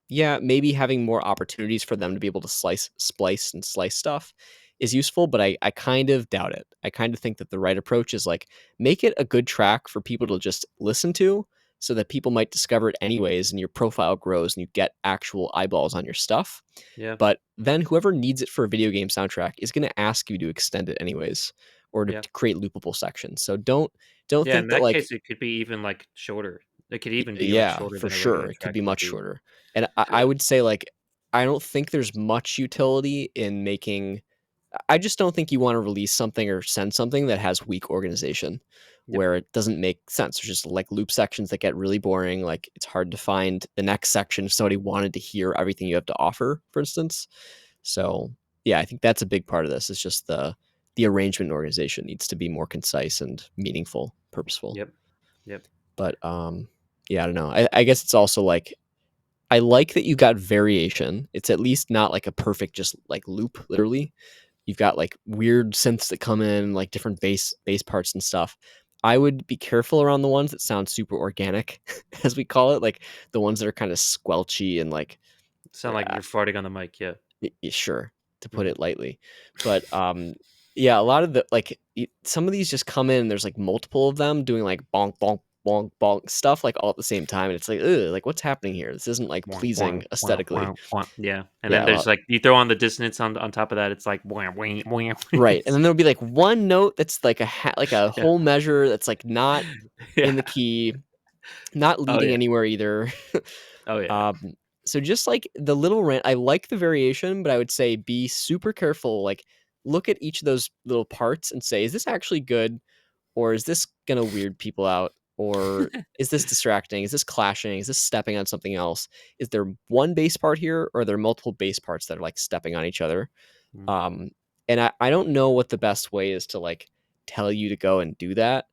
B: yeah, maybe having more opportunities for them to be able to splice and slice stuff is useful, but I kind of doubt it. I kind of think that the right approach is like make it a good track for people to just listen to so that people might discover it anyways and your profile grows and you get actual eyeballs on your stuff.
A: Yeah.
B: But then whoever needs it for a video game soundtrack is going to ask you to extend it anyways or to
A: Yeah.
B: create loopable sections. So don't
A: Yeah, in
B: think that
A: that
B: like
A: case, it could be even like shorter. It could even be like
B: yeah,
A: shorter
B: for
A: than a
B: sure.
A: regular
B: It could
A: track
B: be
A: would
B: much
A: be.
B: shorter. And I would say like I don't think there's much utility in making I just don't think you want to release something or send something that has weak organization
A: Yep.
B: where it doesn't make sense. There's just like loop sections that get really boring. Like it's hard to find the next section if somebody wanted to hear everything you have to offer, for instance. So yeah, I think that's a big part of this. It's just the arrangement and organization needs to be more concise and meaningful, purposeful.
A: Yep. Yep.
B: But yeah, I don't know. I guess it's also like I like that you got variation. It's at least not like a perfect just like loop, literally. You've got like weird synths that come in, like different bass parts and stuff. I would be careful around the ones that sound super organic, as we call it, like the ones that are kind of squelchy and like
A: Sound like
B: yeah,
A: you're farting on the mic. Yeah.
B: sure, to put
A: Hmm.
B: it lightly. But yeah, a lot of the like some of these just come in. And there's like multiple of them doing like bonk bonk bonk bonk stuff like all at the same time, and it's like, ugh, like what's happening here? This isn't like
A: Wah, wah,
B: pleasing
A: wah,
B: aesthetically.
A: wah, wah. Yeah, and then
B: Yeah,
A: there's like you throw on the dissonance on top of that. It's like wah, wah, wah.
B: right. And then there'll be like one note that's like like a
A: Yeah.
B: whole measure that's like not in
A: Yeah.
B: the key, not
A: Oh
B: leading
A: yeah.
B: anywhere either.
A: Oh yeah.
B: um, so just like the little rant, I like the variation, but I would say be super careful. Like look at each of those little parts and say, is this actually good? Or is this gonna weird people out? Or is this distracting? Is this clashing? Is this stepping on something else? Is there one bass part here or are there multiple bass parts that are like stepping on each other?
A: Mm.
B: And I don't know what the best way is to like tell you to go and do that,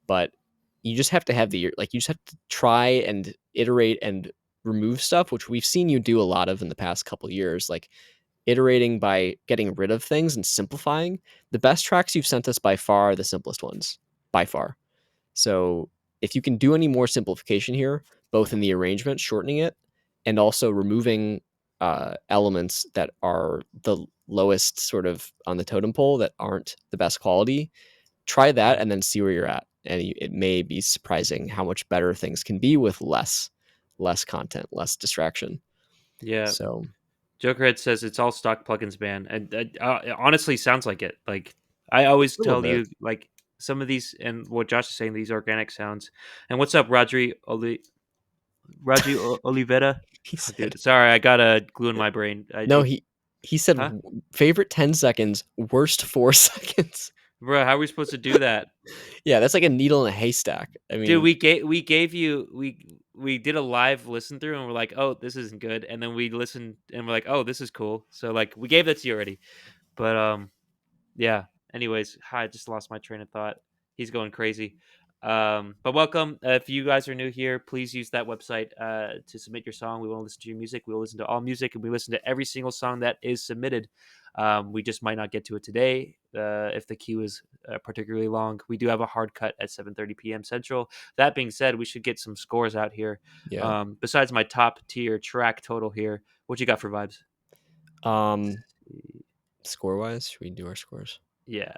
B: but you just have to have the like you just have to try and iterate and remove stuff, which we've seen you do a lot of in the past couple years, like iterating by getting rid of things and simplifying. The best tracks you've sent us by far are the simplest ones, by far. So if you can do any more simplification here, both in the arrangement, shortening it, and also removing elements that are the lowest sort of on the totem pole that aren't the best quality, try that
A: Mhm.
B: and then see where you're at. And it may be surprising how much better things can be with less content, less distraction.
A: Yeah.
B: So
A: Jokerhead says it's all stock plugins, man, and it honestly sounds like it. Like I always
B: a little
A: tell
B: bit.
A: you, like some of these, and what Josh is saying, these organic sounds. And what's up, Oliveira?
B: He
A: Oh,
B: said
A: dude, sorry, I got a glue in my brain.
B: no. He said
A: Huh,
B: favorite 10 seconds, worst 4 seconds.
A: bro? How are we supposed to do that,
B: Yeah, that's like a needle in a haystack. I
A: dude?
B: mean,
A: We gave you we did a live listen through, and we're like, oh, this isn't good, and then we listened, and we're like, oh, this is cool. So like, we gave that to you already, but yeah. Anyways, I just lost my train of thought. He's going crazy. But welcome. If you guys are new here, please use that website to submit your song. We want to listen to your music. We will listen to all music, and we listen to every single song that is submitted. We just might not get to it today if the queue is particularly long. We do have a hard cut at 7:30 p.m. Central. That being said, we should get some scores out here.
B: yeah.
A: Besides my top tier track total here, what you got for vibes?
B: Um, score wise, should we do our scores?
A: Yeah.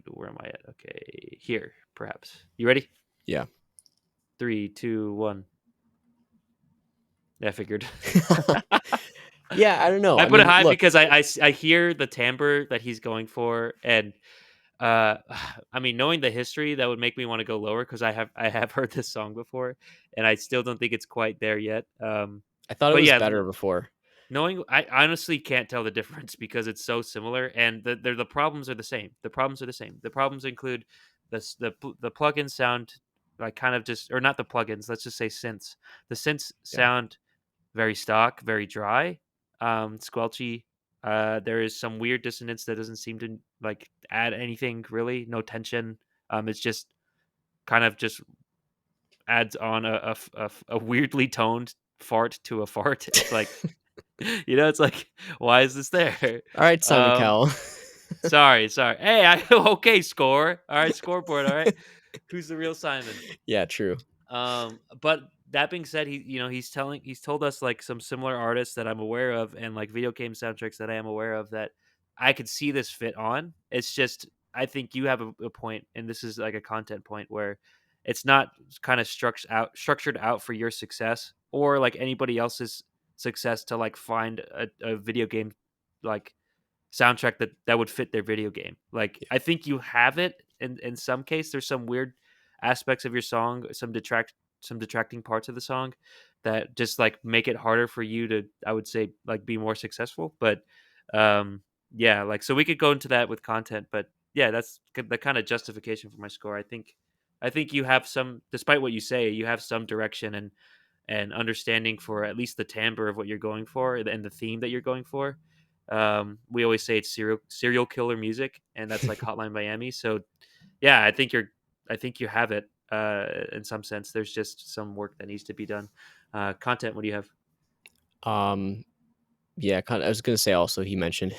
A: Where am I at? Okay. Here, perhaps. You ready?
B: Yeah.
A: 3, 2, 1. Yeah, I figured.
B: Yeah, I don't know.
A: I
B: I
A: put it
B: mean,
A: high
B: look,
A: because I hear the timbre that he's going for, and uh, I mean, knowing the history, that would make me want to go lower because I have heard this song before, and I still don't think it's quite there yet.
B: I thought it
A: But
B: was
A: yeah,
B: better before.
A: knowing, I honestly can't tell the difference because it's so similar, and the problems are the same. The problems are the same. The problems include the plugins sound like kind of just, or not the plugins. Let's just say synths. The synths
B: Yeah.
A: sound very stock, very dry, squelchy. There is some weird dissonance that doesn't seem to like add anything really. No tension. It's just kind of just adds on a weirdly toned fart to a fart. It's like, it's like, why is this there?
B: All right, Simon
A: Um,
B: Cowell.
A: sorry. Hey, okay, score. All right, scoreboard. All right, who's the real Simon?
B: Yeah, true.
A: But that being said, he's told us like some similar artists that I'm aware of, and like video game soundtracks that I am aware of that I could see this fit on. It's just I think you have a point, and this is like a content point where it's not kind of structured out for your success or like anybody else's success to like find a video game like soundtrack that would fit their video game. Like
B: Yeah.
A: I think you have it in some case. There's some weird aspects of your song, some detracting parts of the song that just like make it harder for you to, I would say, like be more successful. But yeah, like so we could go into that with content, but yeah, that's the kind of justification for my score. I think you have some, despite what you say, you have some direction and understanding for at least the timbre of what you're going for and the theme that you're going for. We always say it's serial killer music, and that's like Hotline Miami. So yeah, I think you have it in some sense. There's just some work that needs to be done. Content. What do you have?
B: Um, yeah, kind of, I was gonna say also he mentioned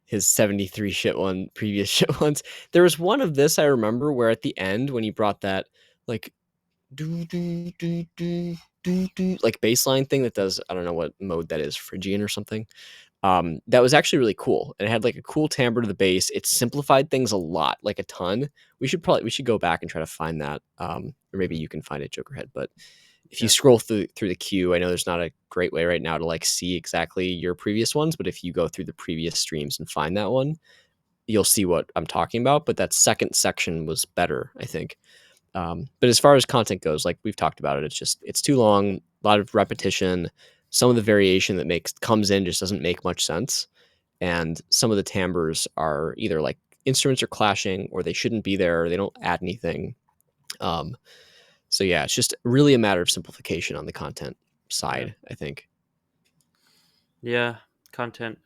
B: his 73 shit one, previous shit ones. There was one of this I remember where at the end when he brought that like do do do do do do like baseline thing that does, I don't know what mode that is, Phrygian or something. That was actually really cool, and it had like a cool timbre to the bass. It simplified things a lot, like a ton. We should go back and try to find that, or maybe you can find it, Jokerhead. But if you
A: Yeah,
B: scroll through the queue, I know there's not a great way right now to like see exactly your previous ones, but if you go through the previous streams and find that one, you'll see what I'm talking about. But that second section was better, I think. But as far as content goes, like we've talked about it, it's too long, a lot of repetition. Some of the variation that makes comes in just doesn't make much sense, and some of the timbres are either like instruments are clashing or they shouldn't be there. Or they don't add anything. Um, so yeah, it's just really a matter of simplification on the content
A: yeah,
B: side, I think.
A: yeah. content.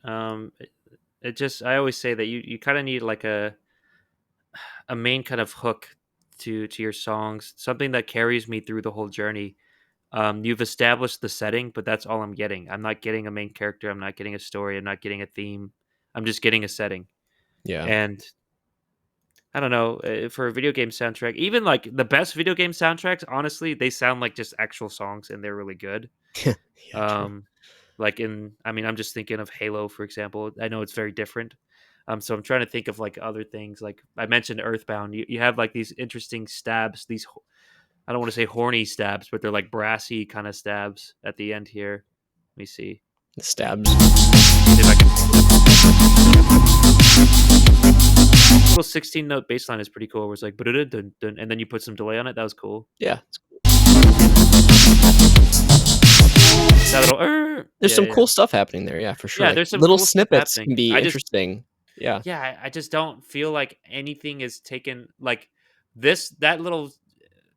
A: It just I always say that you kind of need like a main kind of hook to your songs, something that carries me through the whole journey. You've established the setting, but that's all I'm getting. I'm not getting a main character. I'm not getting a story. I'm not getting a theme. I'm just getting a setting.
B: Yeah.
A: And I don't know, for a video game soundtrack, even like the best video game soundtracks, honestly, they sound like just actual songs and they're really good.
B: Yeah, true.
A: Um, like I mean, I'm just thinking of Halo, for example. I know it's very different. So I'm trying to think of like other things. Like I mentioned Earthbound. You have like these interesting stabs, I don't want to say horny stabs, but they're like brassy kind of stabs at the end here. Let me see.
B: The stabs.
A: See if I can pull it up. Little 16 note bass line is pretty cool. Where it's like, "Ba-da-da-dun, dun," and then you put some delay on it. That was cool.
B: Yeah.
A: That little,
B: There's
A: yeah,
B: some
A: yeah,
B: cool stuff happening there. Yeah, for sure.
A: yeah.
B: Like
A: There's some
B: little
A: cool stuff
B: snippets
A: happening.
B: can be interesting. Yeah.
A: Yeah, I just don't feel like anything is taken like that little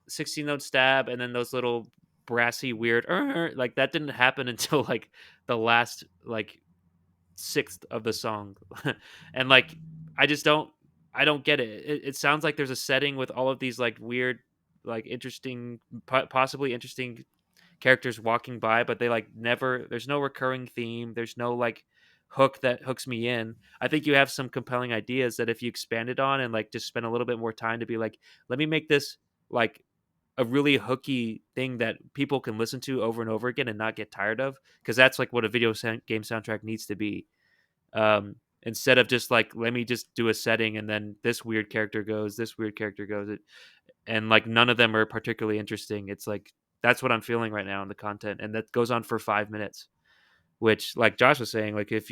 A: 16 note stab, and then those little brassy weird, like that didn't happen until like the last like sixth of the song, and like I just don't get it. It sounds like there's a setting with all of these like weird, like interesting, possibly interesting characters walking by, but they like never. There's no recurring theme. There's no like hook that hooks me in. I think you have some compelling ideas that if you expanded on and like just spend a little bit more time to be like, let me make this like a really hooky thing that people can listen to over and over again and not get tired of, because that's like what a game soundtrack needs to be. Instead of just like, let me just do a setting and then this weird character goes, this weird character goes, and like none of them are particularly interesting. It's like that's what I'm feeling right now in the content, and that goes on for 5 minutes. Which, like Josh was saying, like if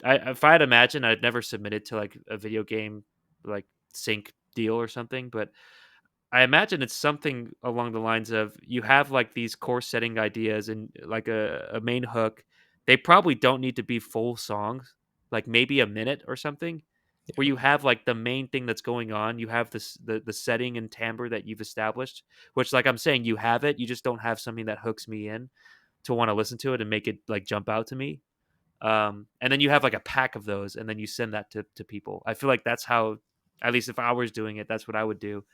A: I had imagined, I'd never submitted to like a video game like sync deal or something, but I imagine it's something along the lines of you have like these core setting ideas and like a main hook. They probably don't need to be full songs, like maybe a minute or something, where you have like the main thing that's going on. You have the setting and timbre that you've established, which like I'm saying, you have it. You just don't have something that hooks me in to want to listen to it and make it like jump out to me. And then you have like a pack of those, and then you send that to people. I feel like that's how, at least if I was doing it, that's what I would do.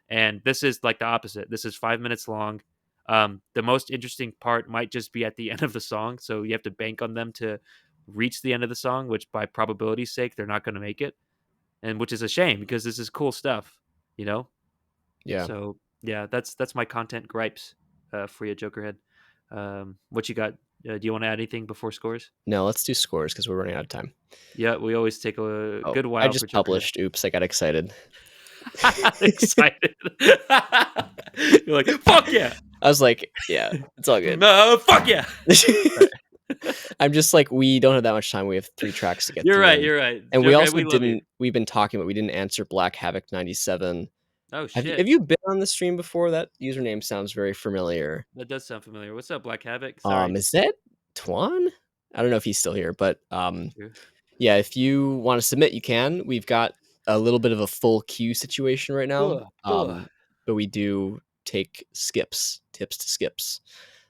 A: And this is like the opposite. This is 5 minutes long. The most interesting part might just be at the end of the song, so you have to bank on them to reach the end of the song, which by probability's sake they're not going to make it, and which is a shame because this is cool stuff, you know.
B: Yeah.
A: So yeah, that's my content gripes for you, Jokerhead. What you got? Do you want to add anything before scores?
B: No, let's do scores because we're running out of time.
A: Yeah, we always take a
B: Oh,
A: good
B: I
A: while for
B: just
A: Jokerhead.
B: published. Oops, I got excited.
A: Excited. You're like, fuck yeah.
B: I was like, yeah, it's all good.
A: No, fuck yeah.
B: I'm just like, we don't have that much time. We have 3 tracks to get
A: You're
B: through.
A: right. You're right.
B: And we
A: Jokerhead,
B: also
A: we love you.
B: didn't, we've been talking, but we didn't answer Black Havoc 97.
A: Oh
B: Have you,
A: shit,
B: have you been on the stream before? That username sounds very familiar.
A: that does sound familiar. What's up, Black Havoc? Sorry.
B: Is that Twan? I don't know if he's still here, but
A: True.
B: yeah, if you want to submit, you can. We've got a little bit of a full queue situation right now. But we do take skips, tips to skips.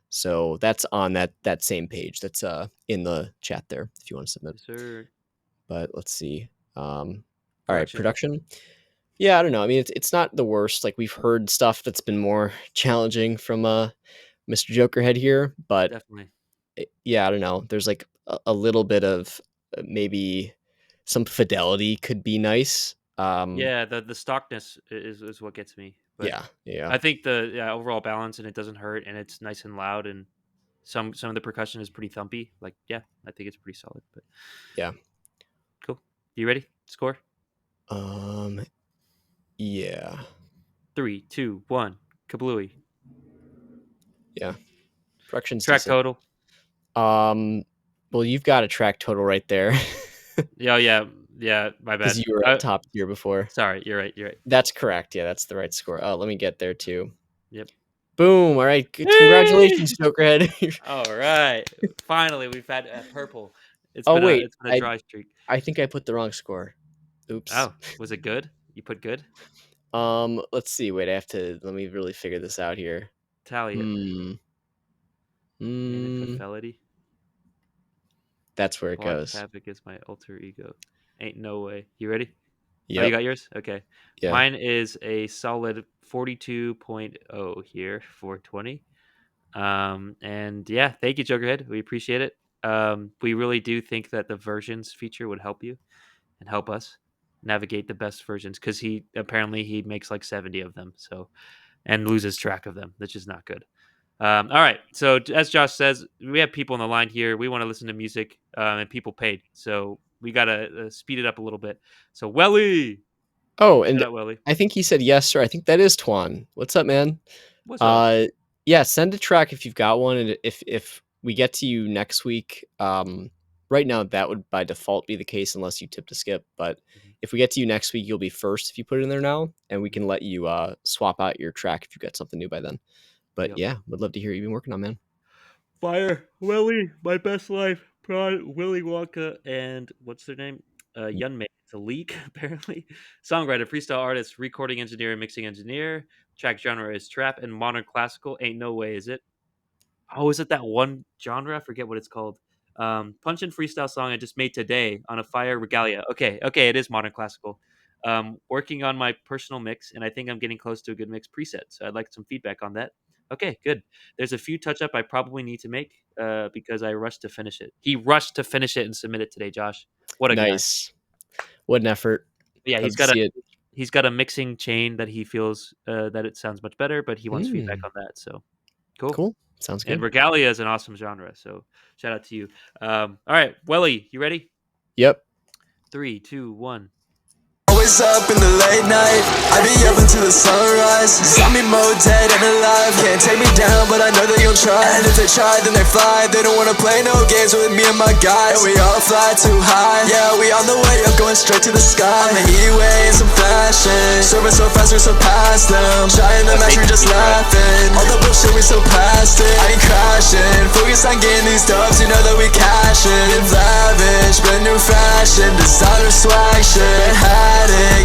B: So that's on that same page. That's in the chat there if you want to submit.
A: Yes, sir.
B: But let's see. All right,
A: Production.
B: production. Yeah, I don't know. I mean, it's not the worst. Like we've heard stuff that's been more challenging from Mr. Jokerhead here, but
A: Definitely.
B: yeah, I don't know. There's like a little bit of maybe some fidelity could be nice.
A: Yeah, the stockness is what gets me. But
B: Yeah.
A: I think the overall balance, and it doesn't hurt, and it's nice and loud, and some of the percussion is pretty thumpy. Like, yeah, I think it's pretty solid. But
B: Yeah.
A: cool. You ready? Score.
B: Yeah.
A: 3, 2, 1. Kablooey.
B: Yeah. Production's
A: Track
B: decent.
A: total.
B: Well, you've got a track total right there.
A: Yeah. My bad.
B: Because you were at top tier before.
A: Sorry, you're right.
B: That's correct. Yeah, that's the right score. Oh, let me get there too.
A: Yep.
B: Boom. All right. Congratulations, Jokerhead.
A: All right. Finally, we've had purple. It's
B: Oh,
A: been
B: wait.
A: a dry streak.
B: I think I put the wrong score. Oops.
A: Oh, was it good? You put good?
B: Let's see. Wait, let me really figure this out here.
A: Tally it.
B: Hmm.
A: Infinite fidelity.
B: That's where it
A: Black
B: goes.
A: Havoc is my alter ego. Ain't no way. You ready? Oh, you
B: Yep.
A: got yours? Okay.
B: Yeah.
A: Mine is a solid 42.0 here for 20. And yeah, thank you, Jokerhead. We appreciate it. We really do think that the versions feature would help you and help us navigate the best versions because he makes like 70 of them, so and loses track of them, which is not good. All right, so as Josh says, we have people on the line here. We want to listen to music, and people paid, so we gotta speed it up a little bit. So Welly,
B: Oh,
A: shout
B: and
A: out Welly.
B: I think he said yes, sir. I think that is Twan. What's up, man?
A: What's up?
B: Uh, yeah, send a track if you've got one, and if we get to you next week, right now that would by default be the case unless you tip to skip. But
A: Mhm,
B: if we get to you next week, you'll be first if you put it in there now, and we
A: mhm.
B: can let you swap out your track if you've got something new by then. But
A: Yep.
B: yeah, would love to hear what you've been working on, man.
A: Fire Willie, my best life. Prod Willy Wonka and what's their name? Yunmei. It's a leak apparently. Songwriter, freestyle artist, recording engineer, and mixing engineer. Track genre is trap and modern classical. Ain't no way, is it? Oh, is it that one genre? I forget what it's called. Punch and freestyle song I just made today on a fire regalia. Okay, it is modern classical. Working on my personal mix, and I think I'm getting close to a good mix preset. So I'd like some feedback on that. Okay, good. There's a few touch up I probably need to make because I rushed to finish it. He rushed to finish it and submit it today, Josh. What a guy.
B: Nice. What an effort.
A: Yeah,
B: Love to see it.
A: he's got a mixing chain that he feels that it sounds much better, but he wants feedback
B: Mm,
A: on that. So cool.
B: cool. Sounds
A: And
B: good.
A: regalia is an awesome genre, so shout out to you. All right, Welly, you ready?
B: Yep.
A: 3, 2, 1.
C: Always up in the late night, I be up until the sunrise. Zombie mode, dead and alive. Can't take me down, but I know they gon' try. And if they try, then they fly. They don't wanna play no games with me and my guys. And we all fly too high. Yeah, we on the way up, going straight to the sky. On the E-way and some fashion. Serving so fast, we surpass them. Trying to match, we just laughing. All the bullshit, we so past it. I ain't crashing. Focus on getting these dubs, you know that we cashin'. Live lavish, brand new fashion. Designer swag shit.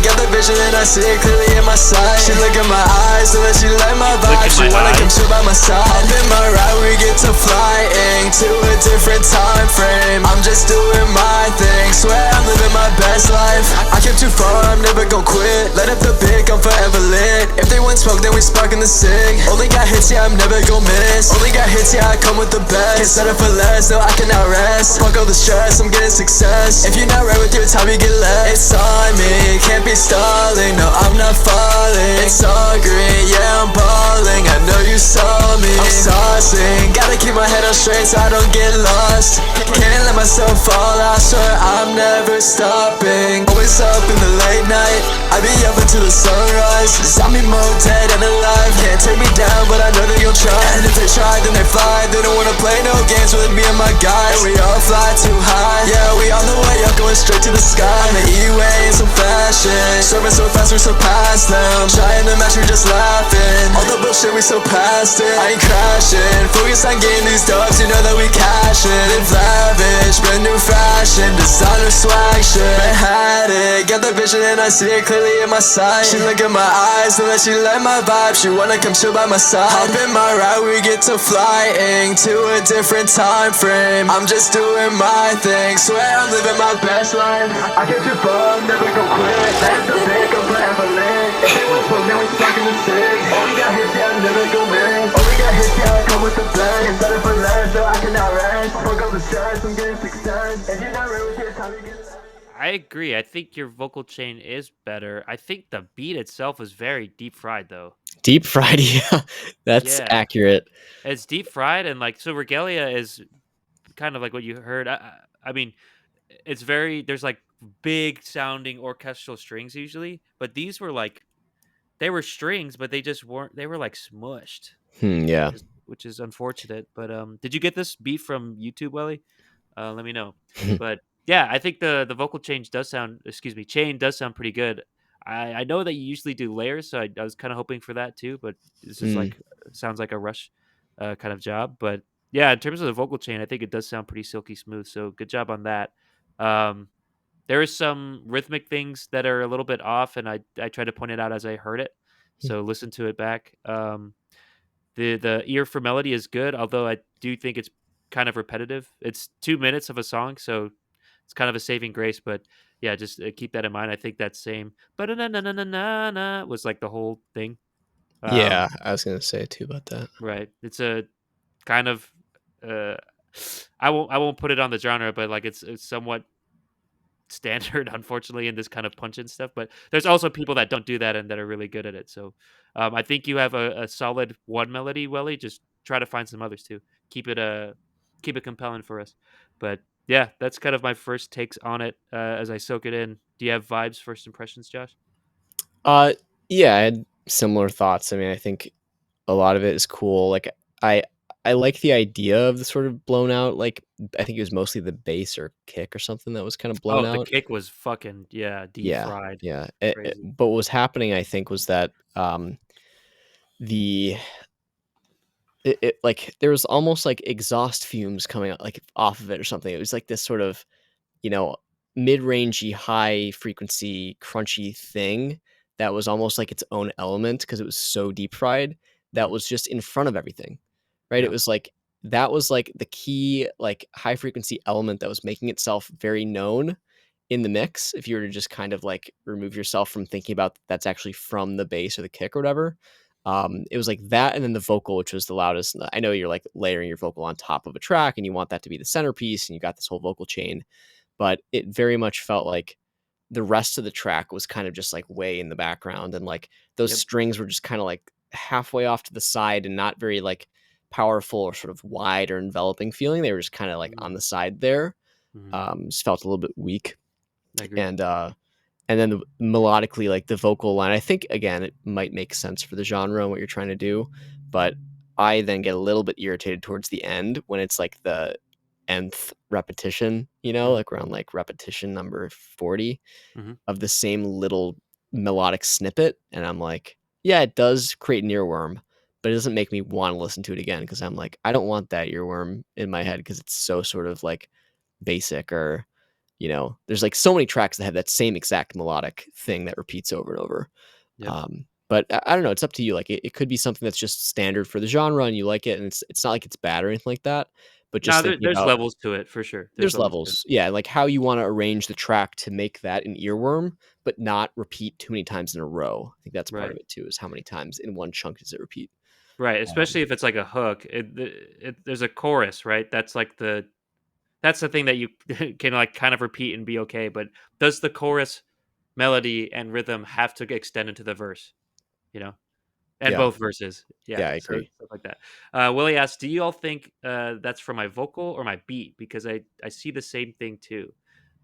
C: Got the vision and I see it clearly in my sight. She look in my eyes and then she like my vibe. She wanna come chill by my side. Hop in my ride, we get to flying to a different time frame. I'm just doing my thing, swear I'm living my best life. I came too far, I'm never gon' quit. Light up the big, I'm forever lit. If they want smoke, then we sparking the cig. Only got hits, yeah, I'm never gon' miss. Only got hits, yeah, I come with the best. Can't settle for less, no, I cannot rest. Fuck all the stress, I'm getting success. If you're not right with your time, you get left. It's on me, can't be stalling, no, I'm not falling. It's all green, yeah, I'm balling. I know you saw me. I'm saucing, gotta keep my head on straight so I don't get lost. Can't let myself fall, I swear I'm never stopping. Always up in the late night, I be up until the sunrise. Zombie mode, dead and alive. Can't take me down, but I know they gon' try. And if they try, then they fly. They don't wanna play no games with me and my guys. And we all fly too high. Yeah, we on the way up, going straight to the sky. On the E-way and some fashion. Serving so fast, we surpass them. Trying to match, we just laughing. All the bullshit, we so past it. I ain't crashing. Focus on getting these dubs, you know that we cashin'. Live lavish, brand new fashion. Designer swag shit. Had it, got the vision and I see it clearly in my sight. She look in my eyes and then she like my vibe. She wanna come chill by my side. Hop in my ride, we get to flying to a different time frame. I'm just doing my thing, swear I'm living my best life. I get too far, I'm never gon' quit. That's the big, I'm forever lit. If they want smoke, then we sparking the cig. Only got hits, yeah, I'm never gon' miss. Only got hits, yeah, I come with the best. It's better for less, so I cannot rest. Fuck all the stress, I'm getting success. If you're not ready with your time, you get left.
A: I agree. I think your vocal chain is better. I think the beat itself is very deep fried though.
B: Deep fried. Yeah, that's
A: Yeah.
B: accurate.
A: It's deep fried and like so regalia is kind of like what you heard. I mean, it's very there's like big sounding orchestral strings usually, but these were like they were strings, but they just weren't they were like smushed.
B: Yeah.
A: Which is unfortunate. But did you get this beat from YouTube, Welly? Let me know. But yeah, I think the vocal change does sound chain does sound pretty good. I know that you usually do layers, so I was kind of hoping for that too. But this is
B: Mm.
A: like sounds like a rush kind of job. But yeah, in terms of the vocal chain, I think it does sound pretty silky smooth. So good job on that. Um, there is some rhythmic things that are a little bit off, and I tried to point it out as I heard it. So listen to it back. The ear for melody is good, although I do think it's kind of repetitive. It's 2 minutes of a song, so it's kind of a saving grace. But yeah, just keep that in mind. I think that same but was like the whole thing.
B: Yeah, I was gonna say too about that.
A: Right. It's a kind of uh, I won't put it on the genre, but like it's somewhat standard, unfortunately, in this kind of punch and stuff. But there's also people that don't do that and that are really good at it. So I think you have a solid one melody, Welly. Just try to find some others too. Keep it keep it compelling for us. But yeah, that's kind of my first takes on it as I soak it in. Do you have vibes, first impressions, Josh?
B: Uh, yeah, I had similar thoughts. I mean, I think a lot of it is cool. Like I I like the idea of the sort of blown out, like I think it was mostly the bass or kick or something that was kind of blown
A: Oh, the
B: out.
A: kick was fucking deep
B: Yeah,
A: fried,
B: yeah.
A: crazy.
B: But what was happening, I think, was that the like there was almost like exhaust fumes coming out like off of it or something. It was like this sort of, you know, mid-rangey, high frequency, crunchy thing that was almost like its own element because it was so deep fried that
A: Mhm.
B: was just in front of everything. Right? It
A: Yeah.
B: was like that was like the key like high frequency element that was making itself very known in the mix. If you were to just kind of like remove yourself from thinking about that's actually from the bass or the kick or whatever, it was like that, and then the vocal, which was the loudest. I know you're like layering your vocal on top of a track, and you want that to be the centerpiece, and you got this whole vocal chain, but it very much felt like the rest of the track was kind of just like way in the background, and like those
A: Yep.
B: strings were just kind of like halfway off to the side and not very like powerful or sort of wide or enveloping feeling. They were just kind of like on
A: Mhm.
B: the side there.
A: Mhm.
B: Just felt a little bit weak,
A: I agree.
B: and then melodically, like the vocal line, I think again it might make sense for the genre and what you're trying to do, but I then get a little bit irritated towards the end when it's like the nth repetition,
A: Mhm.
B: like around like repetition number 40
A: Mhm.
B: of the same little melodic snippet, and I'm like, yeah, it does create an earworm, but it doesn't make me want to listen to it again because I'm like, I don't want that earworm in my head because it's so sort of like basic or there's like so many tracks that have that same exact melodic thing that repeats over and over.
A: Yep.
B: But I don't know. It's up to you. Like it could be something that's just standard for the genre, and you like it, and it's not like it's bad or anything like that. But just
A: No,
B: thinking
A: there's
B: about
A: levels to it for sure. There's
B: there's
A: levels to it.
B: levels, yeah, like how you want to arrange the track to make that an earworm, but not repeat too many times in a row. I think that's part of
A: Right.
B: it too. Is how many times in one chunk does it repeat?
A: Right,
B: Um,
A: especially if it's like a hook. There's a chorus, right? That's the thing that you can like kind of repeat and be okay. But does the chorus melody and rhythm have to extend into the verse? You know, and
B: yeah,
A: both verses. Yeah,
B: yeah, I
A: so
B: agree.
A: stuff like that. Willie asks, "Do you all think that's from my vocal or my beat? Because I see the same thing too."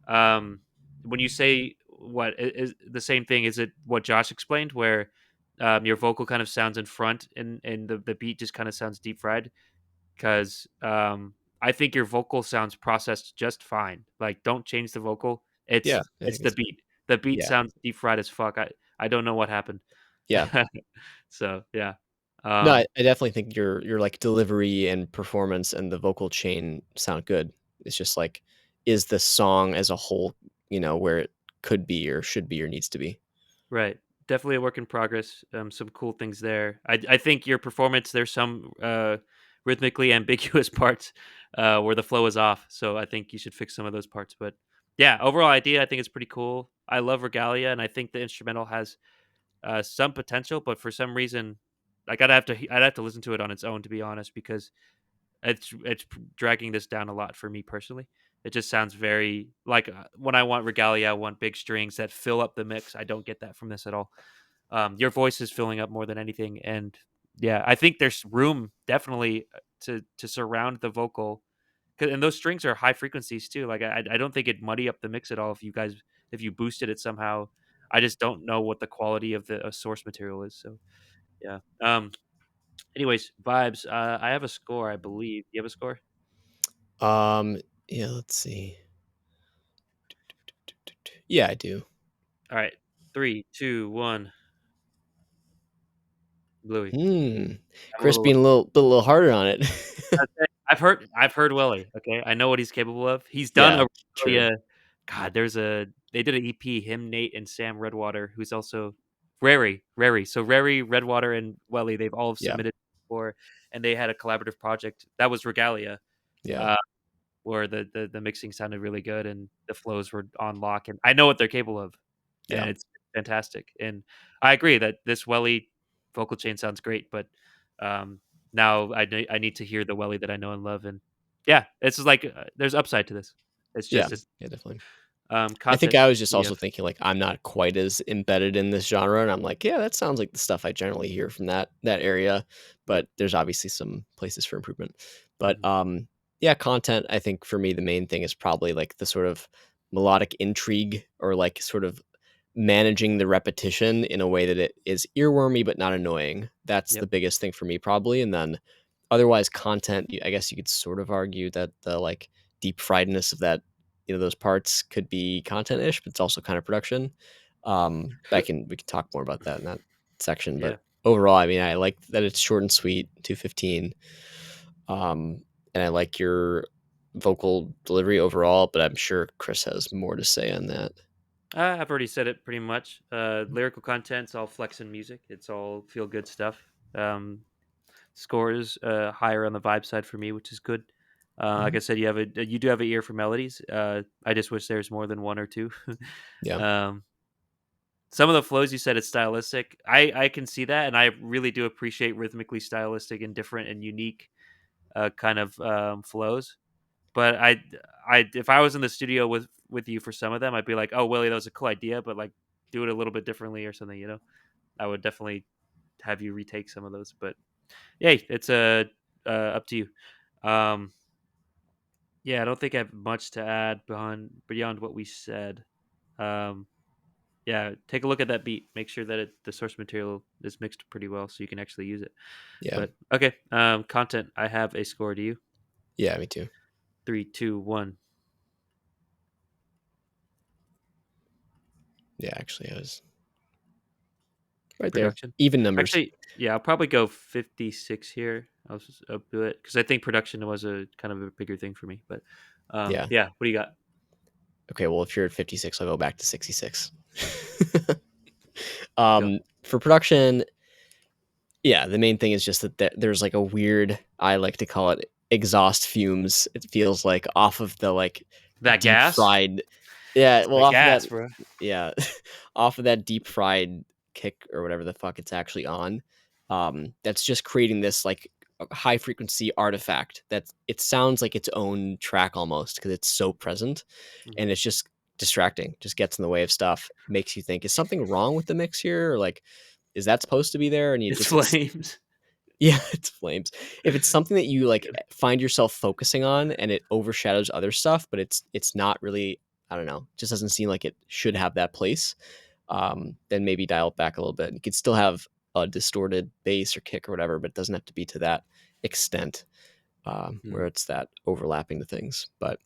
A: Um, when you say is the same thing, is it what Josh explained, where your vocal kind of sounds in front and the beat just kind of sounds deep fried? Because I think your vocal sounds processed just fine. Like, don't change the vocal.
B: Yeah, I
A: It's
B: think
A: the
B: it's
A: beat. The beat
B: yeah,
A: sounds deep fried as fuck. I don't know what happened.
B: yeah.
A: So yeah,
B: No,
A: um,
B: I definitely think your like delivery and performance and the vocal chain sound good. It's just like, is the song as a whole, where it could be or should be or needs to be?
A: right. Definitely a work in progress. Some cool things there. I think your performance, there's some rhythmically ambiguous parts where the flow is off. So I think you should fix some of those parts. But yeah, overall idea, I think it's pretty cool. I love Regalia, and I think the instrumental has some potential, but for some reason, like I'd have to listen to it on its own, to be honest, because dragging this down a lot for me personally. It just sounds very like when I want Regalia, I want big strings that fill up the mix. I don't get that from this at all. Your voice is filling up more than anything, and yeah, I think there's room definitely to surround the vocal, and those strings are high frequencies too. Like I don't think it muddy up the mix at all if you boosted it somehow. I just don't know what the quality of the source material is. So yeah. Anyways, vibes. I have a score, I believe. You have a score?
B: Um, yeah, let's see. Yeah, I do.
A: All right. Three, two, one. Bluey.
B: Hmm.
A: I'm a
B: Chris
A: little.
B: being a little harder on it.
A: Okay, I've heard Willie. Okay, I know what he's capable of. He's done
B: Yeah,
A: a really
B: true.
A: God. They did an EP. Him, Nate, and Sam Redwater, who's also Rary. So Rary, Redwater, and Welly. They've all
B: Yeah.
A: submitted before, and they had a collaborative project that was Regalia.
B: Yeah.
A: uh, where the mixing sounded really good and the flows were on lock, and I know what they're capable of, and
B: Yeah.
A: it's fantastic. And I agree that this Welly vocal chain sounds great, but um, now I need to hear the Welly that I know and love, and yeah, it's just like there's upside to this. It's
B: Yeah.
A: just it's
B: Yeah, definitely. I think
A: content.
B: I was just
A: What do you
B: also
A: have?
B: thinking like I'm not quite as embedded in this genre, and I'm like, yeah, that sounds like the stuff I generally hear from that area.
A: Yep.
B: But there's obviously some places for improvement. But
A: Mhm.
B: yeah, content. I think for me the main thing is probably like the sort of melodic intrigue or like sort of managing the repetition in a way that it is earwormy but not annoying. That's the
A: Yep.
B: biggest thing for me probably. And then otherwise content, I guess you could sort of argue that the like deep friedness of that, those parts could be content-ish, but it's also kind of production. But we can talk more about that in that section. But
A: Yeah.
B: overall, I mean, I like that it's short and sweet, 215. And I like your vocal delivery overall, but I'm sure Chris has more to say on that.
A: I've already said it pretty much. Lyrical content's all flex and music. It's all feel good stuff. Um, Scores higher on the vibe side for me, which is good. Like
B: Mhm.
A: I said, you do have an ear for melodies. I just wish there's more than one or two.
B: Yeah.
A: um, some of the flows you said it's stylistic. I can see that, and I really do appreciate rhythmically stylistic and different and unique kind of flows. But if I was in the studio with you for some of them, I'd be like, "Oh, Willie, that was a cool idea, but like, do it a little bit differently or something." I would definitely have you retake some of those. But yay, it's up to you. Um, yeah, I don't think I have much to add beyond what we said. Um, yeah, take a look at that beat. Make sure that the source material is mixed pretty well so you can actually use it.
B: Yeah.
A: But okay, content. I have a score to you.
B: Yeah, me too.
A: Three, two, one.
B: Yeah, actually, I was right there.
A: Production.
B: Even numbers.
A: Actually, yeah, I'll probably go 56 here. I'll just up do it because I think production was a kind of a bigger thing for me. But
B: Yeah.
A: yeah, what do you got?
B: Okay, well, if you're at 56, I'll go back to 66.
A: Go.
B: For production, yeah, the main thing is just that there's like a weird, I like to call it exhaust fumes. It feels like off of the like
A: That
B: deep
A: gas.
B: fried, yeah,
A: It's
B: well,
A: that
B: off of that,
A: gas, bro.
B: yeah, off of that deep fried kick or whatever the fuck it's actually on. That's just creating this like high frequency artifact that it sounds like its own track almost because it's so present,
A: Mhm.
B: and it's just distracting. Just gets in the way of stuff. Makes you think, is something wrong with the mix here? Or like, is that supposed to be there? And you
A: It's
B: just, it's
A: flames.
B: yeah, it's flames. If it's something that you like find yourself focusing on and it overshadows other stuff, but it's not really, I don't know, just doesn't seem like it should have that place. Then maybe dial it back a little bit. You could still have a distorted bass or kick or whatever, but it doesn't have to be to that extent where
A: Mhm.
B: it's that overlapping the things. But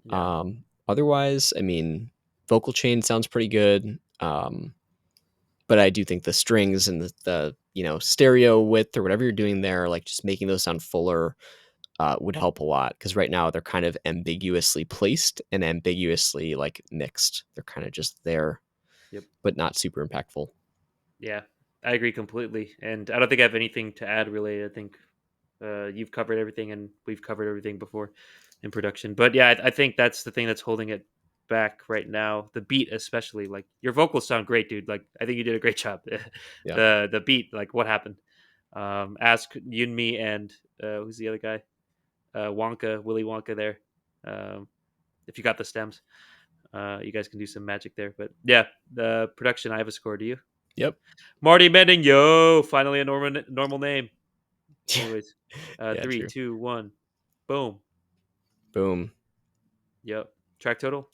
A: Yeah.
B: otherwise, I mean, vocal chain sounds pretty good. But I do think the strings and the stereo width or whatever you're doing there, like just making those sound fuller, would help a lot because right now they're kind of ambiguously placed and ambiguously like mixed. They're kind of just there,
A: Yep.
B: but not super impactful.
A: Yeah. I agree completely, and I don't think I have anything to add. Really, I think you've covered everything, and we've covered everything before in production. But yeah, I think that's the thing that's holding it back right now. The beat, especially, like your vocals sound great, dude. Like I think you did a great job.
B: Yeah,
A: The beat, like what happened? Ask Yun Me and who's the other guy? Wonka, Willy Wonka. There, um, if you got the stems, you guys can do some magic there. But yeah, the production. I have a score. Do you?
B: yep,
A: Marty Mending, yo! Finally a normal name. Anyways,
B: yeah,
A: three,
B: true.
A: two, one, boom.
B: Boom.
A: Yep. Track total?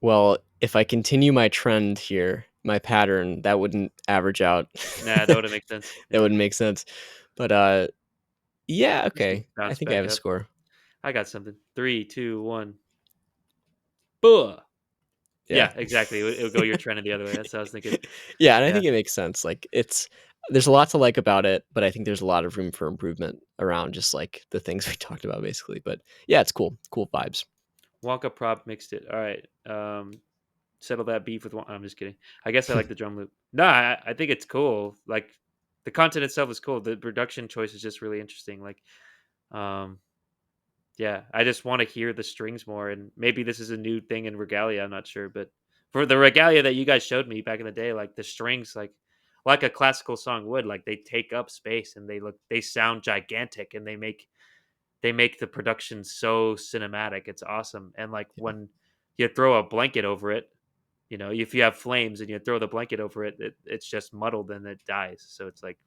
B: Well, if I continue my trend here, my pattern, that wouldn't average out.
A: Nah, that wouldn't make sense.
B: That
A: Yeah.
B: wouldn't make sense. But yeah,
A: You should
B: okay. I
A: bounce
B: think I have
A: back
B: a
A: up.
B: score.
A: I got something. Three, two, one. Buh.
B: Yeah.
A: Yeah, exactly. It would go your trend the other way. That's what I was thinking.
B: Yeah, and I
A: Yeah.
B: think it makes sense. Like there's a lot to like about it, but I think there's a lot of room for improvement around just like the things we talked about basically. But yeah, it's cool. Cool vibes.
A: Wonka prop mixed it. All right. Settle that beef with one. I'm just kidding. I guess I like the drum loop. No, I think it's cool. Like the content itself is cool. The production choice is just really interesting. Like, um, Yeah, I just want to hear the strings more, and maybe this is a new thing in Regalia. I'm not sure, but for the Regalia that you guys showed me back in the day, like the strings, like a classical song would, like they take up space and they sound gigantic, and they make the production so cinematic. It's awesome, and like when you throw a blanket over it, if you have flames and you throw the blanket over it, it's just muddled and it dies. So it's like,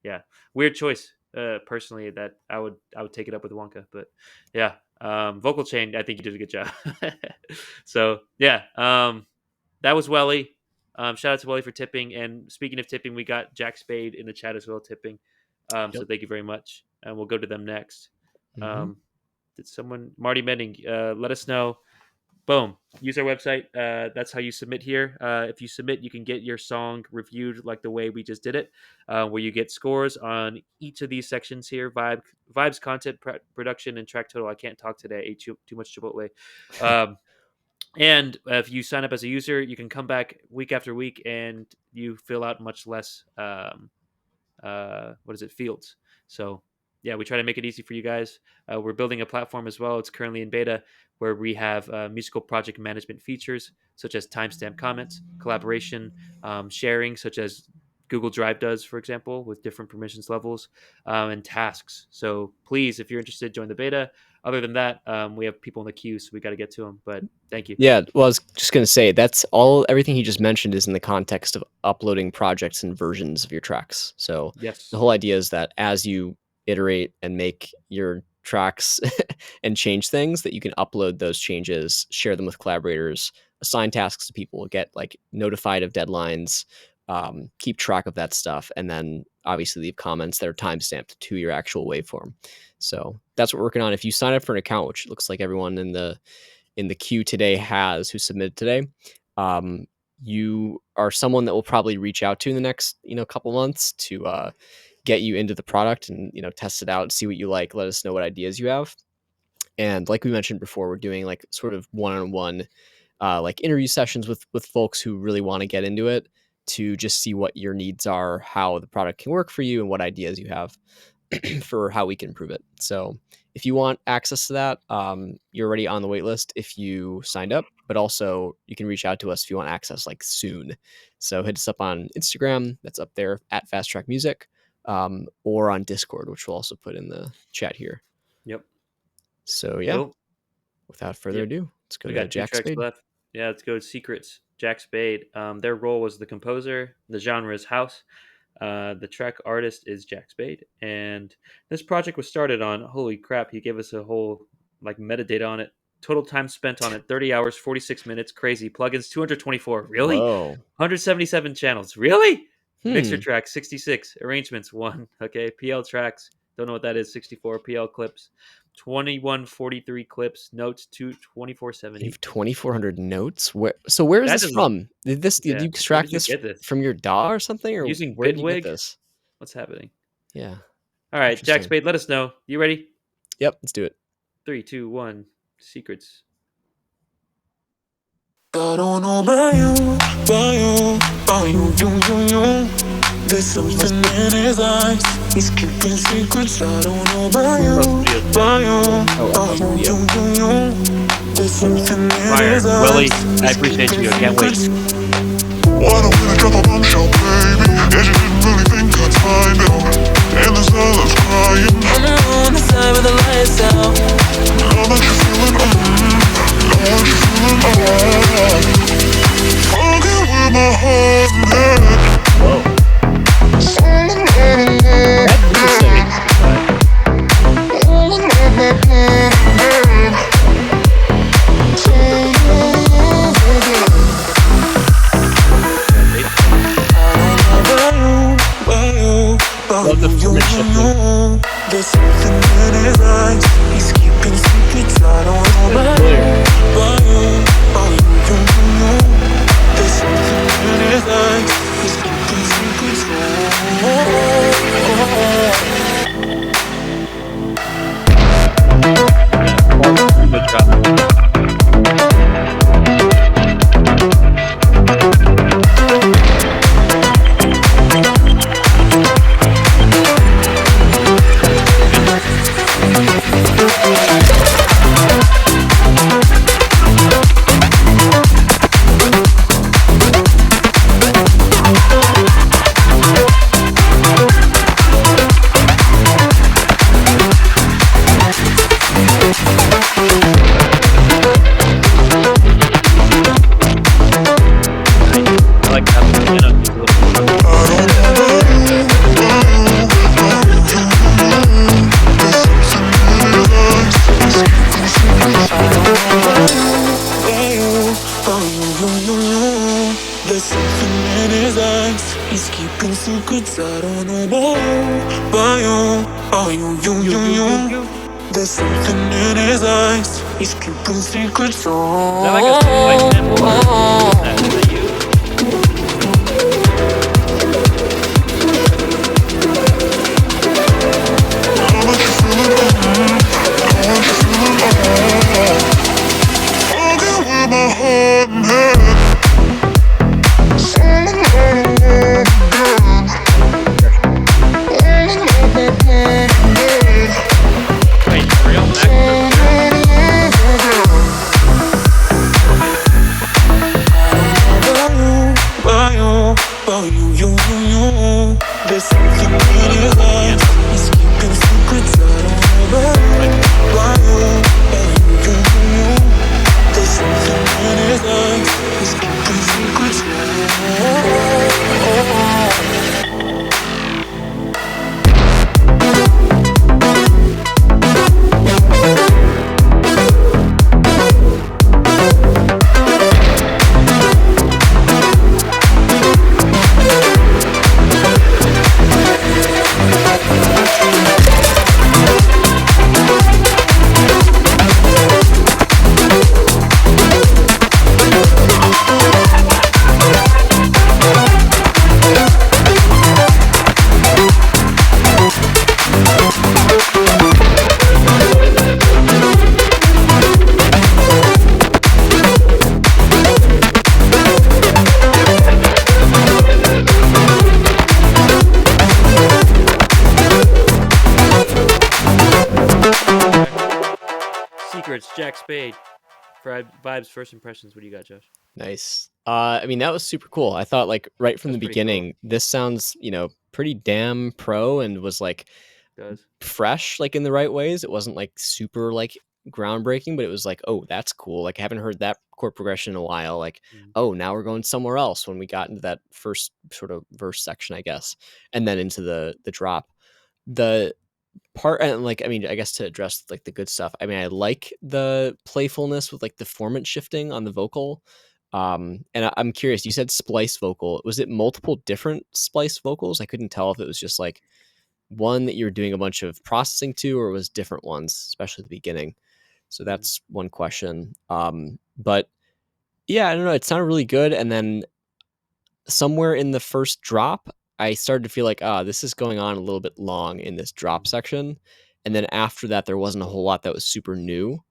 A: yeah, weird choice. Personally, that I would take it up with Wonka, but yeah, vocal chain. I think you did a good job. So yeah, that was Welly. Shout out to Welly for tipping. And speaking of tipping, we got Jack Spade in the chat as well tipping. So
B: Yep.
A: thank you very much, and we'll go to them next.
B: Hmm.
A: Um, did someone Marty Menning? Let us know. Boom. Use our website. That's how you submit here. If you submit, you can get your song reviewed like the way we just did it, where you get scores on each of these sections here: vibes, content, production, and track total. I can't talk today. I ate too much Chipotle. Um, and if you sign up as a user, you can come back week after week, and you fill out much less. What is it, fields. So yeah, we try to make it easy for you guys. We're building a platform as well. It's currently in beta, where we have musical project management features such as timestamp comments, collaboration, sharing, such as Google Drive does, for example, with different permissions levels, and tasks. So please, if you're interested, join the beta. Other than that, we have people in the queue, so we got to get to them. But thank you.
B: Yeah, well, I was just gonna say everything he just mentioned is in the context of uploading projects and versions of your tracks. So the
A: Yes.
B: whole idea is that as you iterate and make your tracks and change things, that you can upload those changes, share them with collaborators, assign tasks to people, get like notified of deadlines, keep track of that stuff, and then obviously leave comments that are timestamped to your actual waveform. So that's what we're working on. If you sign up for an account, which looks like everyone in the queue today who submitted today, um, you are someone that will probably reach out to in the next couple months to get you into the product and test it out, see what you like, let us know what ideas you have. And like we mentioned before, we're doing like sort of one-on-one like interview sessions with folks who really want to get into it, to just see what your needs are, how the product can work for you, and what ideas you have for how we can improve it. So if you want access to that, you're already on the wait list if you signed up, but also you can reach out to us if you want access like soon. So hit us up on Instagram, that's up there at FastTrack Music, or on Discord, which we'll also put in the chat here.
A: Yep.
B: So yeah,
A: Cool.
B: without further
A: Yep.
B: ado, let's go
A: We
B: to
A: got two
B: Jack
A: tracks
B: Spade.
A: left. Yeah, let's go to Secrets. Jack Spade. Their role was the composer. The genre is house. The track artist is Jack Spade. And this project was started on, holy crap, he gave us a whole like metadata on it. Total time spent on it, 30 hours, 46 minutes. Crazy. Plugins, 224. Really?
B: Whoa.
A: 177 channels. Really? Mixer
B: Hmm.
A: track, 66. Arrangements, 1. Okay. PL tracks, don't know what that is, 64. PL clips, 2143 clips. Notes, 2470.
B: You have 2,400 notes. Where is
A: That
B: this
A: doesn't,
B: from? Did
A: yeah.
B: you
A: Where
B: extract
A: did you
B: this
A: get this?
B: from your DAW or something, or
A: Using
B: where did you get
A: Bitwig?
B: this?
A: What's happening?
B: Yeah,
A: All right, Jack
B: interesting.
A: Spade, let us know. You ready?
B: Yep, let's do it.
A: 3, 2, 1. Secrets.
C: I don't know about you, you. There's something in his eyes. He's keeping secrets. I don't know about you, you. There's something in
A: Fire.
C: his eyes.
A: Willie, I
C: He's
A: appreciate
C: keeping
A: you. I can't wait.
C: secrets. Why don't we drop a bombshell, baby? And you didn't really think I'd find out. And the silence crying. On the side with the lights out. Now that you're feeling Fucking with my heart and head.
B: Whoa. That's interesting. Love the format shifting.
C: There's something in his eyes. He's There's something in his eyes. He's keeping secrets. I don't know about you. There's something in his eyes. He's keeping secrets.
A: Is that like a splice sample or who is that? Is that you? Wait, for real? Max for real?
C: There's something in his eyes. He's keeping secrets. I don't know about you. There's something in his eyes. He's keeping secrets.
A: Secrets, Jack Spade. For Vibes first impressions, what do you got, Josh?
B: Nice. I mean, that was super cool. I thought like right from
A: That's
B: the
A: pretty cool.
B: beginning, this sounds, pretty damn pro and was like
A: Does.
B: fresh, like in the right ways. It wasn't like super like groundbreaking, but it was like, oh, that's cool. Like I haven't heard that chord progression in a while. Like,
A: Mm.
B: oh, now we're going somewhere else when we got into that first sort of verse section, I guess, and then into the drop. The part and like I mean, I guess to address like the good stuff. I mean, I like the playfulness with like the formant shifting on the vocal. And I'm curious. You said splice vocal. Was it multiple different splice vocals? I couldn't tell if it was just like one that you were doing a bunch of processing to, or it was different ones, especially at the beginning. So
A: Mm.
B: that's one question. But yeah, I don't know. It sounded really good, and then somewhere in the first drop, I started to feel like, this is going on a little bit long in this drop
A: Mm.
B: section. And then after that, there wasn't a whole lot that was super new.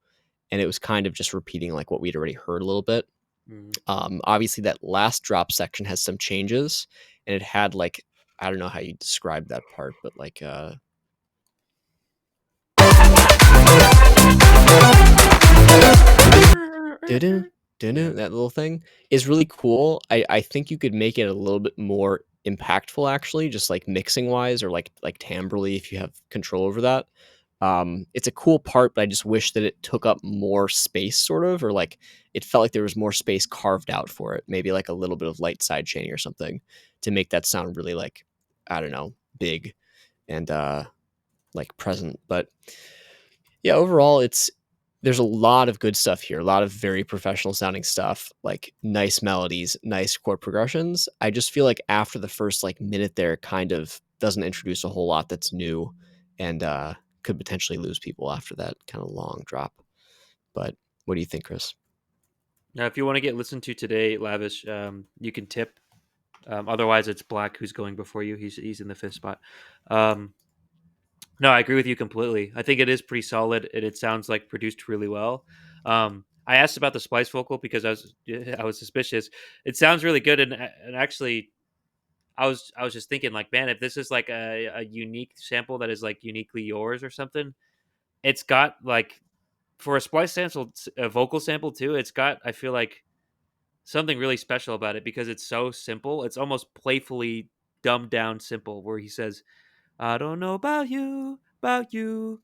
B: And it was kind of just repeating like what we'd already heard a little bit.
A: Mm.
B: Obviously, that last drop section has some changes. And it had like, I don't know how you describe that part, but like, doo-doo,
A: Yeah.
B: that little thing is really cool. I think you could make it a little bit more impactful, actually, just like mixing wise, or like timbrely if you have control over that. It's a cool part, but I just wish that it took up more space, sort of, or like it felt like there was more space carved out for it. Maybe like a little bit of light side chaining or something to make that sound really like, I don't know, big and like present. But yeah, overall, there's a lot of good stuff here, a lot of very professional sounding stuff, like nice melodies, nice chord progressions. I just feel like after the first like minute there, it kind of doesn't introduce a whole lot that's new, and could potentially lose people after that kind of long drop. But what do you think, Chris?
A: Now, if you want to get listened to today, Lavish, you can tip. Otherwise, it's Black who's going before you. He's in the fifth spot. Um, no, I agree with you completely. I think it is pretty solid, and it sounds like produced really well. I asked about the splice vocal because I was suspicious. It sounds really good, and actually, I was just thinking like, man, if this is like a unique sample that is like uniquely yours or something, it's got like for a splice sample, a vocal sample too. It's got I feel like something really special about it because it's so simple. It's almost playfully dumbed down simple, where he says, "I don't know about you, you."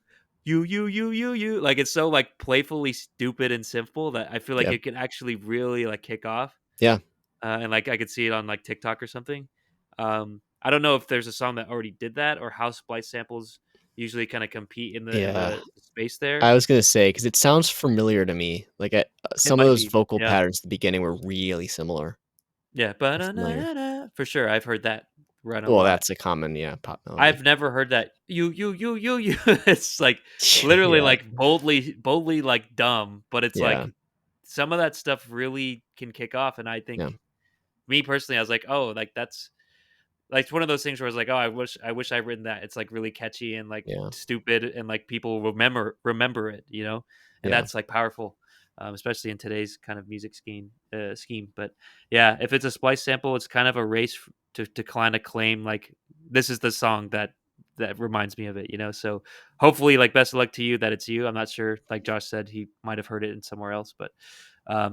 A: Like it's so like playfully stupid and simple that I feel like
B: Yeah,
A: it can actually really like kick off.
B: yeah,
A: And like I could see it on like TikTok or something. I don't know if there's a song that already did that or how splice samples usually kind of compete in
B: Yeah.
A: the space there.
B: I was gonna say because it sounds familiar to me. Like,
A: It
B: some of
A: might
B: those
A: be,
B: vocal
A: yeah,
B: patterns at the beginning were really similar
A: yeah,
B: or familiar.
A: for sure. I've heard that run a
B: Well,
A: lot.
B: that's a common, yeah, pop melody.
A: I've never heard that you. It's like literally
B: Yeah,
A: like boldly like dumb, but it's
B: yeah,
A: like some of that stuff really can kick off. And I
B: yeah,
A: think me personally, I was like, oh, like that's like it's one of those things where I was like, oh, I wish I'd written that. It's like really catchy and like
B: yeah,
A: stupid and like people remember it, and
B: yeah,
A: that's like powerful, especially in today's kind of music scheme. But yeah, if it's a splice sample, it's kind of a race to kind of claim like this is the song that reminds me of it. So hopefully, like best of luck to you that it's you. I'm not sure. Like Josh said, he might have heard it in somewhere else, but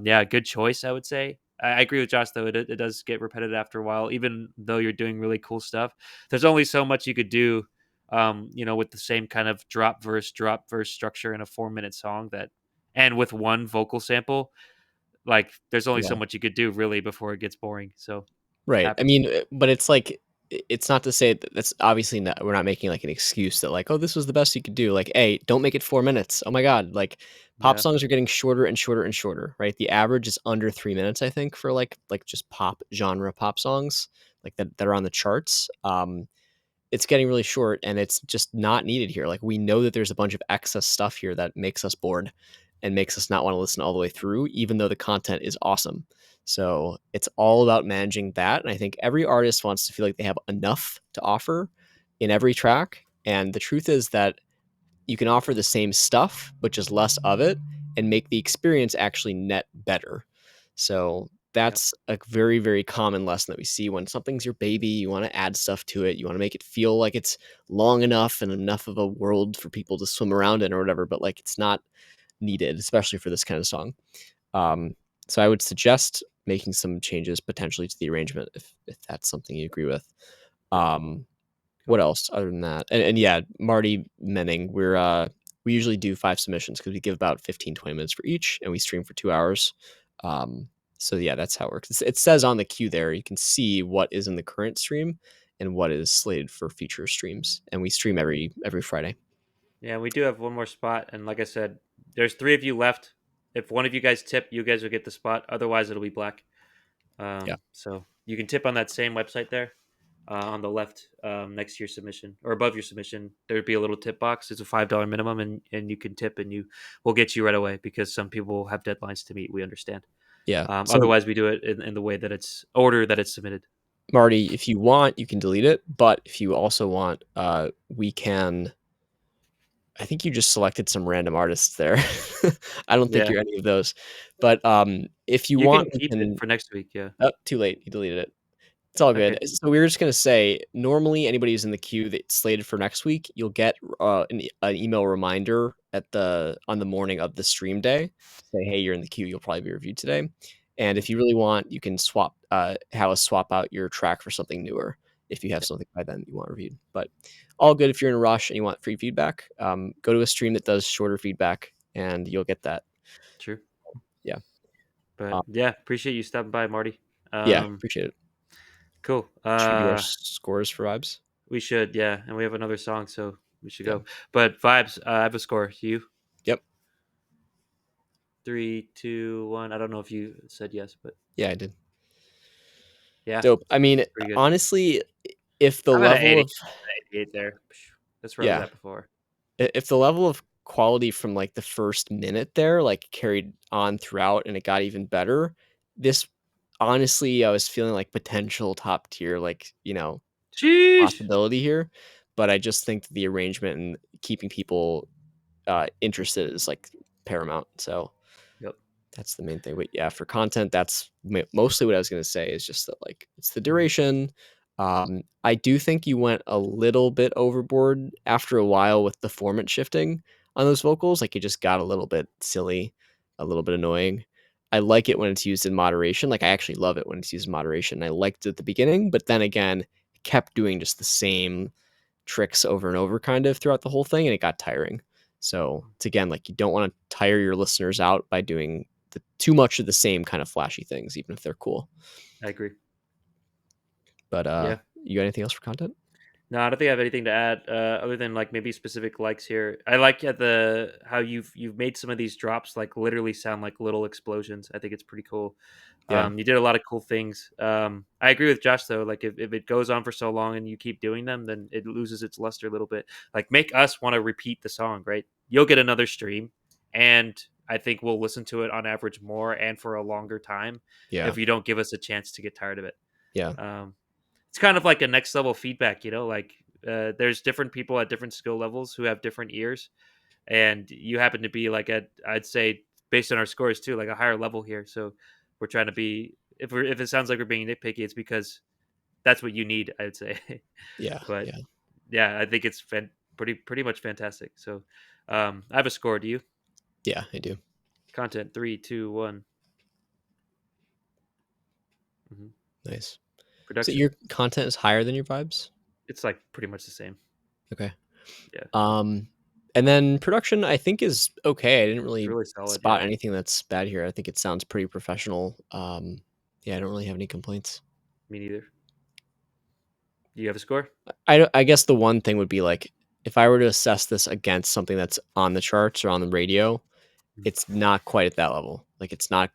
A: yeah, good choice, I would say. I agree with Josh though. It does get repetitive after a while, even though you're doing really cool stuff. There's only so much you could do, with the same kind of drop verse structure in a 4 minute song and with one vocal sample. Like, there's only so
B: yeah.
A: much you could do really before it gets boring. So
B: Right. I
A: happens.
B: mean, but it's like it's not to say that that's obviously not, we're not making like an excuse that like, oh, this was the best you could do. Like, hey, don't make it 4 minutes. Oh my god, like pop
A: Yeah,
B: songs are getting shorter and shorter and shorter. Right. The average is under 3 minutes, I think, for like just pop genre pop songs like that are on the charts. It's getting really short and it's just not needed here. Like we know that there's a bunch of excess stuff here that makes us bored and makes us not want to listen all the way through, even though the content is awesome. So it's all about managing that. And I think every artist wants to feel like they have enough to offer in every track. And the truth is that you can offer the same stuff, but just less of it and make the experience actually net better. So
A: yeah,
B: that's a very, very common lesson that we see when something's your baby, you want to add stuff to it, you want to make it feel like it's long enough and enough of a world for people to swim around in or whatever, but like it's not needed, especially for this kind of song. Um, so I would suggest making some changes potentially to the arrangement if that's something you agree with.
A: yep,
B: Um, what
A: cool.
B: else other than that? And yeah, Marty Menning, we usually do 5 submissions because we give about 15-20 minutes for each, and we stream for 2 hours. Um, so yeah, that's how it works. It says on the queue there, you can see what is in the current stream and what is slated for future streams, and we stream every Friday.
A: Yeah, we do have one more spot, and like I said, there's three of you left. If one of you guys tip, you guys will get the spot. Otherwise, it'll be black.
B: Yeah,
A: So you can tip on that same website there, on the left, next to your submission or above your submission. There'd be a little tip box. It's a $5 minimum, and you can tip, and you will get you right away because some people have deadlines to meet. We understand.
B: yeah. So
A: Otherwise, we do it in the way that it's order that it's submitted.
B: Marty, if you want, you can delete it, but if you also want, we can. I think you just selected some random artists there. I don't think
A: Yeah,
B: you're any of those, but if you
A: you
B: want,
A: can
B: we
A: keep it
B: can.
A: for next week. Yeah.
B: Oh, too late. You deleted it. It's all good.
A: Okay.
B: So we were just gonna say, normally anybody who's in the queue that's slated for next week, you'll get an email reminder on the morning of the stream day. Say, hey, you're in the queue. You'll probably be reviewed today. And if you really want, you can have us swap out your track for something newer if you have
A: Yep.
B: something by then that you want reviewed. But all good if you're in a rush and you want free feedback. Go to a stream that does shorter feedback, and you'll get that.
A: True.
B: Yeah,
A: But
B: uh,
A: yeah, appreciate you stopping by, Marty.
B: yeah, appreciate it.
A: Cool.
B: Should we do our scores for vibes?
A: We should, yeah, and we have another song, so we should
B: Yeah.
A: go. But vibes, I have a score. You
B: Yep.
A: 3, 2, 1. I don't know if you said yes, but
B: Yeah, I did.
A: yeah,
B: Dope. I mean,
A: pretty good.
B: honestly, if the
A: I'm at an
B: level
A: 80,
B: of
A: 88 there. That's where I was
B: yeah,
A: at before.
B: if the level of quality from like the first minute there like carried on throughout and it got even better, this honestly I was feeling like potential top tier
A: Sheesh.
B: possibility here, but I just think the arrangement and keeping people interested is like paramount. So
A: Yep.
B: that's the main thing. But yeah, for content, that's mostly what I was going to say is just that like it's the
A: Mhm.
B: duration. I do think you went a little bit overboard after a while with the format shifting on those vocals. Like it just got a little bit silly, a little bit annoying. I like it when it's used in moderation. Like I actually love it when it's used in moderation. I liked it at the beginning, but then again, it kept doing just the same tricks over and over kind of throughout the whole thing and it got tiring. So it's again like you don't want to tire your listeners out by doing too much of the same kind of flashy things, even if they're cool.
A: I agree.
B: But
A: Yeah.
B: you got anything else for content?
A: No, I don't think I have anything to add other than like maybe specific likes here. I like the how you've made some of these drops like literally sound like little explosions. I think it's pretty cool.
B: Yeah,
A: You did a lot of cool things. I agree with Josh though. Like if it goes on for so long and you keep doing them, then it loses its luster a little bit. Like make us want to repeat the song, right? You'll get another stream, and I think we'll listen to it on average more and for a longer time
B: yeah,
A: if you don't give us a chance to get tired of it.
B: yeah,
A: Um, it's kind of like a next level feedback, like there's different people at different skill levels who have different ears, and you happen to be like at, I'd say, based on our scores too, like a higher level here. So we're trying to be, if it sounds like we're being nitpicky, it's because that's what you need, I'd say.
B: yeah,
A: But
B: yeah,
A: yeah, I think it's pretty much fantastic. So I have a score. Do you?
B: yeah. I do.
A: Content, 3, 2, 1. Hmm.
B: Nice. So
A: Production,
B: your content is higher than your vibes.
A: it's like pretty much the same.
B: Okay.
A: Yeah,
B: Um, and then production, I think is okay. I didn't
A: it's
B: really
A: really solid.
B: spot
A: Yeah,
B: anything that's bad here. I think it sounds pretty professional. Yeah, I don't really have any complaints.
A: me neither. Do you have a score?
B: I guess the one thing would be like if I were to assess this against something that's on the charts or on the radio, it's not quite at that level. Like it's not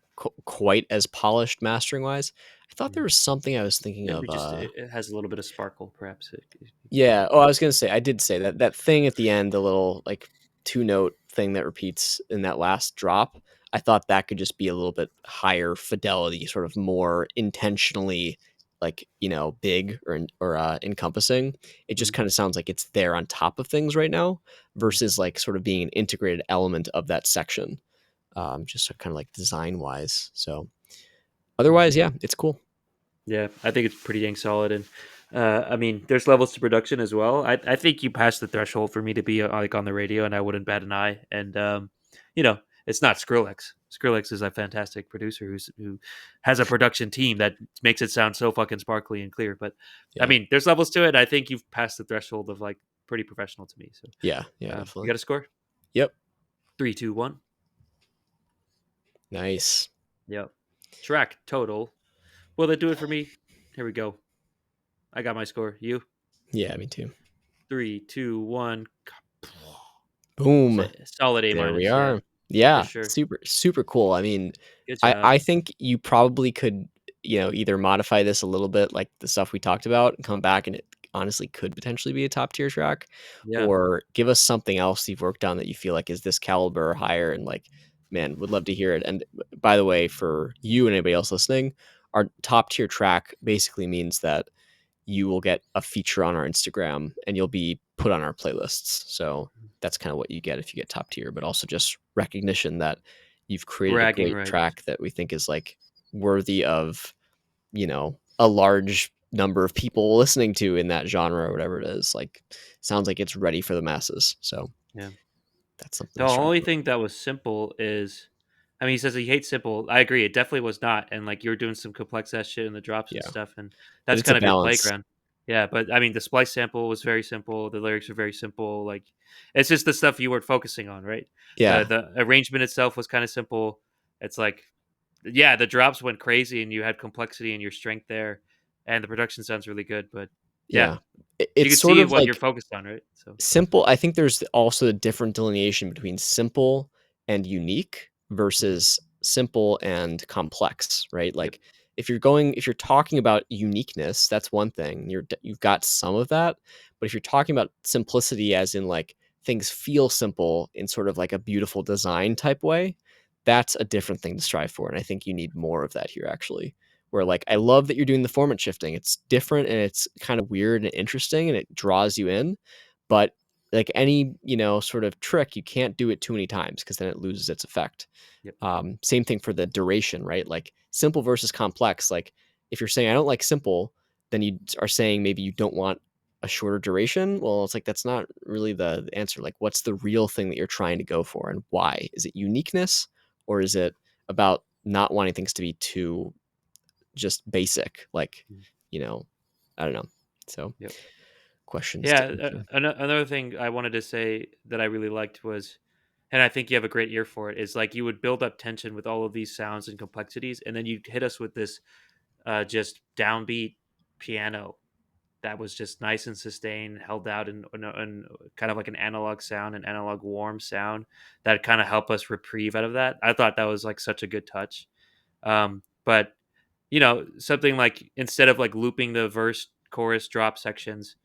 B: quite as polished mastering wise. I thought there
A: Mhm.
B: was something I was thinking
A: Maybe
B: of.
A: just it has a little bit of sparkle, perhaps. It could
B: Yeah.
A: be.
B: Oh, I was gonna say I did say that thing at the end, the little like 2 note thing that repeats in that last drop. I thought that could just be a little bit higher fidelity, sort of more intentionally, like big or encompassing. It just
A: Mhm.
B: kind of sounds like it's there on top of things right now,
A: Mhm.
B: versus like sort of being an integrated element of that section. Just kind of like design wise. So
A: Mhm.
B: otherwise, yeah, it's cool.
A: Yeah, I think it's pretty dang solid, and I mean, there's levels to production as well. I think you passed the threshold for me to be like on the radio, and I wouldn't bat an eye. And you know, it's not Skrillex. Skrillex is a fantastic producer who has a production team that makes it sound so fucking sparkly and clear. But I
B: Yeah.
A: mean, there's levels to it. I think you've passed the threshold of like pretty professional to me. So
B: Yeah. Yeah.
A: you
B: Definitely.
A: got a score?
B: Yep.
A: 3, 2, 1.
B: Nice.
A: Yep. Track total. Will that do it for me? Here we go. I got my score. You?
B: Yeah. Me too.
A: 3, 2, 1.
B: Boom.
A: Solid A
B: There we
A: minus. Yeah,
B: are.
A: for
B: Yeah,
A: sure.
B: super super cool. I mean,
A: Good
B: I
A: job.
B: think you probably could, either modify this a little bit like the stuff we talked about and come back and it honestly could potentially be a top tier track,
A: Yeah.
B: or give us something else you've worked on that you feel like is this caliber or higher, and like, man, would love to hear it. And by the way, for you and anybody else listening, our top tier track basically means that you will get a feature on our Instagram and you'll be put on our playlists. So that's kind of what you get if you get top tier, but also just recognition that you've created a
A: Bragging
B: great
A: rights.
B: track that we think is like worthy of, a large number of people listening to in that genre or whatever it is. Like sounds like it's ready for the masses. So
A: Yeah.
B: that's something
A: The
B: to strive
A: only
B: for.
A: thing that was simple is, I mean, he says he hates simple. I agree. It definitely was not. And like you were doing some complex ass shit in the drops and
B: Yeah.
A: stuff. And
B: But
A: that's
B: it's a
A: kind of your
B: balance.
A: playground. Yeah. But I mean, the splice sample was very simple. The lyrics were very simple. Like it's just the stuff you weren't focusing on, right?
B: Yeah.
A: The arrangement itself was kind of simple. It's like, yeah, the drops went crazy and you had complexity and your strength there. And the production sounds really good. But yeah,
B: Yeah.
A: you
B: It's
A: can
B: sort
A: see
B: of
A: what you're
B: like
A: focused on, right? So,
B: simple. I think there's also a different delineation between simple and unique
A: mhm.
B: versus simple and complex, right?
A: Yep.
B: Like if you're talking about uniqueness, that's one thing. You've got some of that, but if you're talking about simplicity as in like things feel simple in sort of like a beautiful design type way, that's a different thing to strive for, and I think you need more of that here actually. Where like I love that you're doing the format shifting. It's different and it's kind of weird and interesting and it draws you in, but like any, sort of trick, you can't do it too many times because then it loses its effect.
A: Yep.
B: Same thing for the duration, right? Like simple versus complex. Like if you're saying I don't like simple, then you are saying maybe you don't want a shorter duration. Well, it's like that's not really the answer. Like, what's the real thing that you're trying to go for, and why? Is it uniqueness, or is it about not wanting things to be too just basic? Like,
A: Mhm.
B: you know, I don't know. So
A: Yep.
B: questions to
A: Yeah,
B: answer.
A: another thing I wanted to say that I really liked was, and I think you have a great ear for it, is like you would build up tension with all of these sounds and complexities, and then you'd hit us with this just downbeat piano, that was just nice and sustained, held out in kind of like an analog sound, an analog warm sound that kind of helped us reprieve out of that. I thought that was like such a good touch. But something like instead of like looping the verse, chorus, drop sections,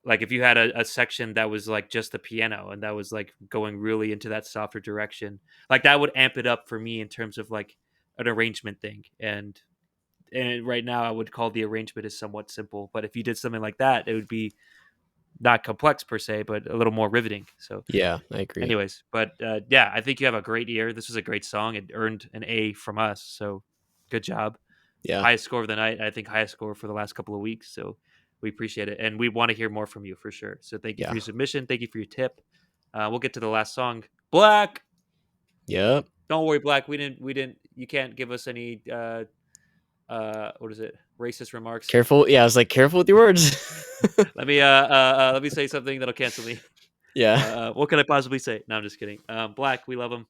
A: like if you had a section that was like just the piano and that was like going really into that softer direction, like that would amp it up for me in terms of like an arrangement thing. And right now I would call the arrangement is somewhat simple, but if you did something like that, it would be not complex per se, but a little more riveting. So
B: Yeah, I agree.
A: anyways, but yeah, I think you have a great ear. This was a great song. It earned an A from us, so good job.
B: Yeah,
A: Highest score of the night. I think highest score for the last couple of weeks. So we appreciate it, and we want to hear more from you for sure. So thank you for
B: yeah,
A: your submission. Thank you for your tip. We'll get to the last song. Black.
B: yep.
A: Don't worry, Black. We didn't. We didn't. You can't give us any. What is it? Racist remarks.
B: Careful. Yeah, I was like, careful with your words.
A: Let me say something that'll cancel me.
B: Yeah.
A: What can I possibly say? No, I'm just kidding. Black. We love him.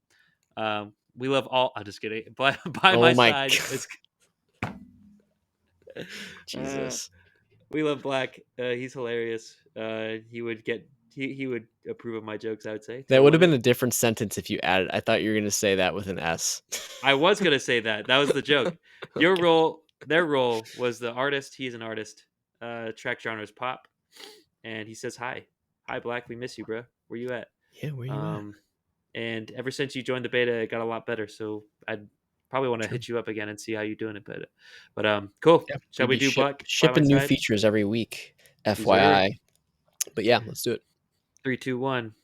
A: We love all. I'm just kidding. Black by
B: Oh
A: my
B: my
A: side.
B: God.
A: Uh,
B: Jesus.
A: we love Black. He's hilarious. He would approve of my jokes. I would say to
B: That
A: the
B: would have
A: limit.
B: been a different sentence if you added. I thought you were going to say that with an S.
A: I was gonna say that. That was the joke. Your
B: Okay.
A: role, their role, was the artist. He's an artist. Track genre is pop, and he says hi, hi Black. We miss you, bro. Where you at?
B: Yeah, where you at?
A: Um, and ever since you joined the beta, it got a lot better. So I'd probably want to
B: True.
A: hit you up again and see how you're doing it. But cool.
B: Yeah,
A: Shall
B: we'll
A: we
B: be
A: do Black by my
B: shipping new
A: side?
B: features every week,
A: Yes, sir.
B: FYI. But yeah, let's do it.
A: 3, 2, 1.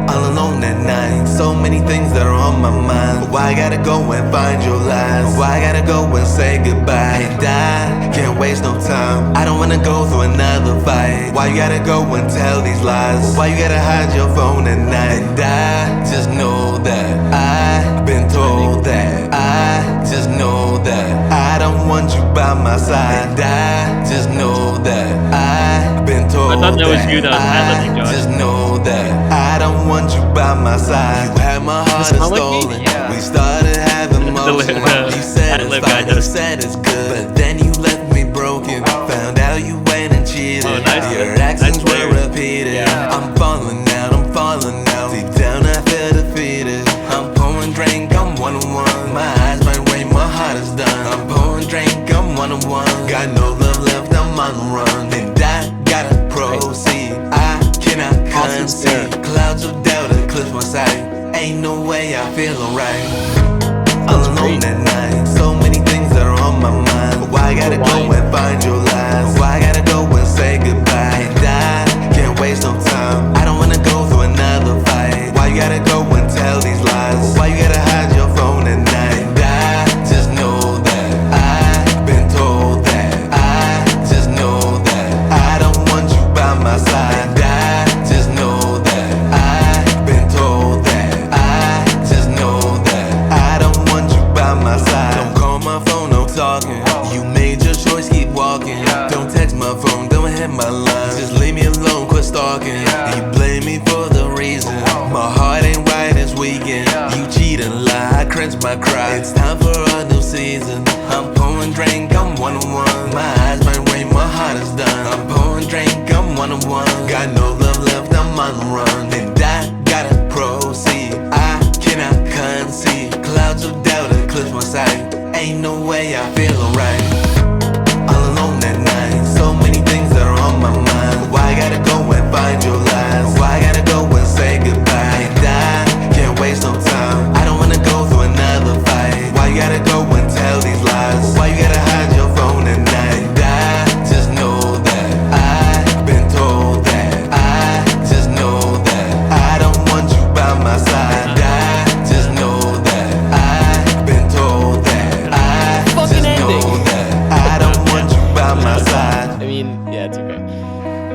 C: All alone at night, so many things that are on my mind. Why I gotta go and find your lies? Why I gotta go and say goodbye? And I can't waste no time. I don't wanna go through another fight. Why you gotta go and tell these lies? Why you gotta hide your phone at night? And I just know that I've been told that. I just know that I don't want you by my side. And I just know that I've been told
A: I thought that was you that was ad-libbing,
C: I
A: Josh.
C: just know that I don't want you by my side. You had my heart
B: sound like me?
C: stolen. We started having motion. You said it's
A: ad-lib guy
C: fine, you
A: does.
C: said it's good, but then you left me broken. Found out you went and cheated.
A: Oh, nice.
C: Your
A: Nice
C: actions were
A: lyrics.
C: repeated. I'm falling out, I'm falling out. Deep down I feel defeated. I'm pouring drink, I'm one-on-one. My eyes might rain, my heart is done. I'm pouring drink, I'm one-on-one. Got no love left, I'm on the run. And I gotta proceed. I cannot concede. Clouds of doubt eclipse my sight. Ain't no way I feel alright. All alone at night, so many things that are on my mind. Why I gotta go and find your lies? Why I gotta go and say goodbye? And I can't waste no time. I don't wanna go through another fight. Why you gotta go and tell these lies? Why you gotta hide your phone at night? And I just know that I've been told that. I just know that I don't want you by my side. And I just know that I've been told that. I just know that I don't want you by my side. Don't call my phone, no talking. You made your choice, keep walking. Don't text my phone, don't hit my line. Just leave me alone, quit stalking. You blame me for the reason my heart ain't right this weekend. You cheat and lie, I cringe my cry. It's time for a new season. I'm pouring drink, I'm one-on-one. My eyes might rain, my heart is done. I'm pouring drink, I'm one-on-one. Got no love left, I'm on the run. And I gotta proceed. I cannot concede. Clouds of doubt eclipse my sight. Ain't no way I feel alright. All alone at night, so many things that are on my mind. Why I gotta go and find your lies? Why I gotta go and say goodbye? And I can't waste no time. I don't wanna go through another fight. Why you gotta go and tell these lies? Why you gotta hide your phone at night? And I just know that I've been told that. I just know that I don't want you by my side. And I just know that I've been told that. I
B: Fucking
C: just know
B: ending.
C: that I don't want you by my side.
B: I mean, yeah, it's okay.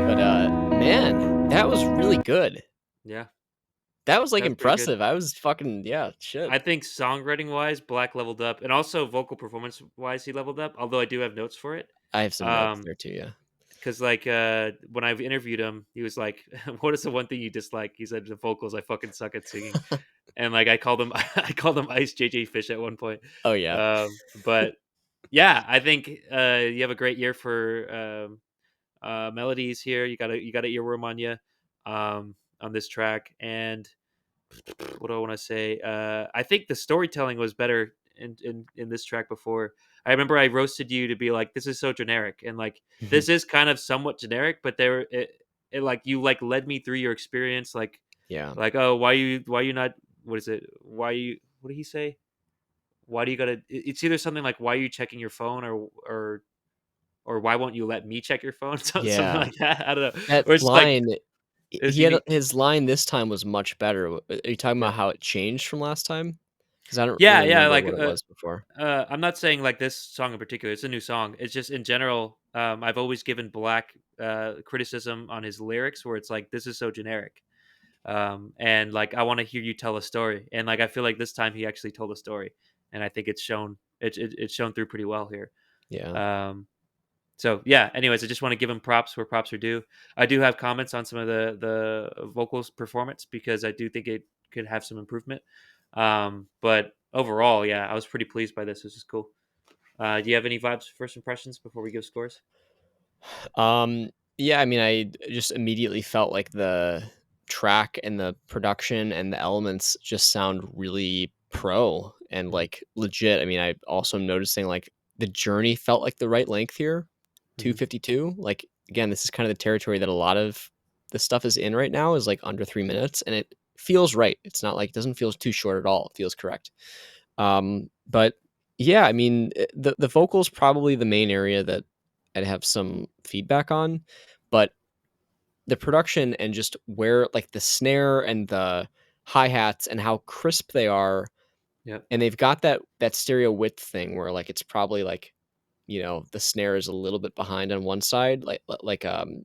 B: But man, that was really good.
A: Yeah.
B: That was like
A: That's pretty good.
B: impressive. I was fucking shit.
A: I think songwriting wise, Black leveled up, and also vocal performance wise, he leveled up. Although I do have notes for it.
B: I have some notes
A: Um,
B: there too. Yeah.
A: because like when I've interviewed him, he was like, "What is the one thing you dislike?" He said, "The vocals. I fucking suck at singing." And like I called him, I called him Ice JJ Fish at one point.
B: Oh yeah.
A: But yeah, I think you have a great year for melodies here. You got a earworm on this track. And what do I want to say? I think the storytelling was better in this track before. I remember I roasted you to be like, "This is so generic," and like this is kind of somewhat generic, but it like you like led me through your experience,
B: Yeah.
A: like oh why you not what is it why you what did he say why do you gotta it's either something like why are you checking your phone or why won't you let me check your phone something
B: Yeah.
A: like that I don't know
B: That
A: or it's like
B: line,
A: it's
B: he had
A: unique.
B: his line this time was much better. Are you talking
A: Yeah.
B: about how it changed from last time? Because I don't
A: Yeah,
B: really
A: yeah,
B: remember
A: like,
B: what it was before.
A: I'm not saying, like, this song in particular, it's a new song. It's just in general, I've always given Black, criticism on his lyrics where it's like, "This is so generic." And, like, I wanna hear you tell a story, and, like, I feel like this time he actually told a story, and I think it's shown through pretty well here.
B: Yeah.
A: Um, so, yeah, anyways, I just wanna give him props where props are due. I do have comments on some of the vocals performance because I do think it could have some improvement. But overall, yeah, I was pretty pleased by this. This is cool. Do you have any vibes, first impressions before we give scores?
B: Yeah, I mean, I just immediately felt like the track and the production and the elements just sound really pro and
A: Mhm,
B: like legit. I mean, I also am noticing like the journey felt like the right length here,
A: mhm,
B: 252. Like again, this is kind of the territory that a lot of the stuff is in right now is like under 3 minutes, and it feels right. It's not like it doesn't feel too short at all. It feels correct. But yeah, I mean, the vocals probably the main area that I'd have some feedback on, but the production and just where like the snare and the hi-hats and how crisp they are,
A: yep.
B: and they've got that stereo width thing where like it's probably like, the snare is a little bit behind on one side, rhythm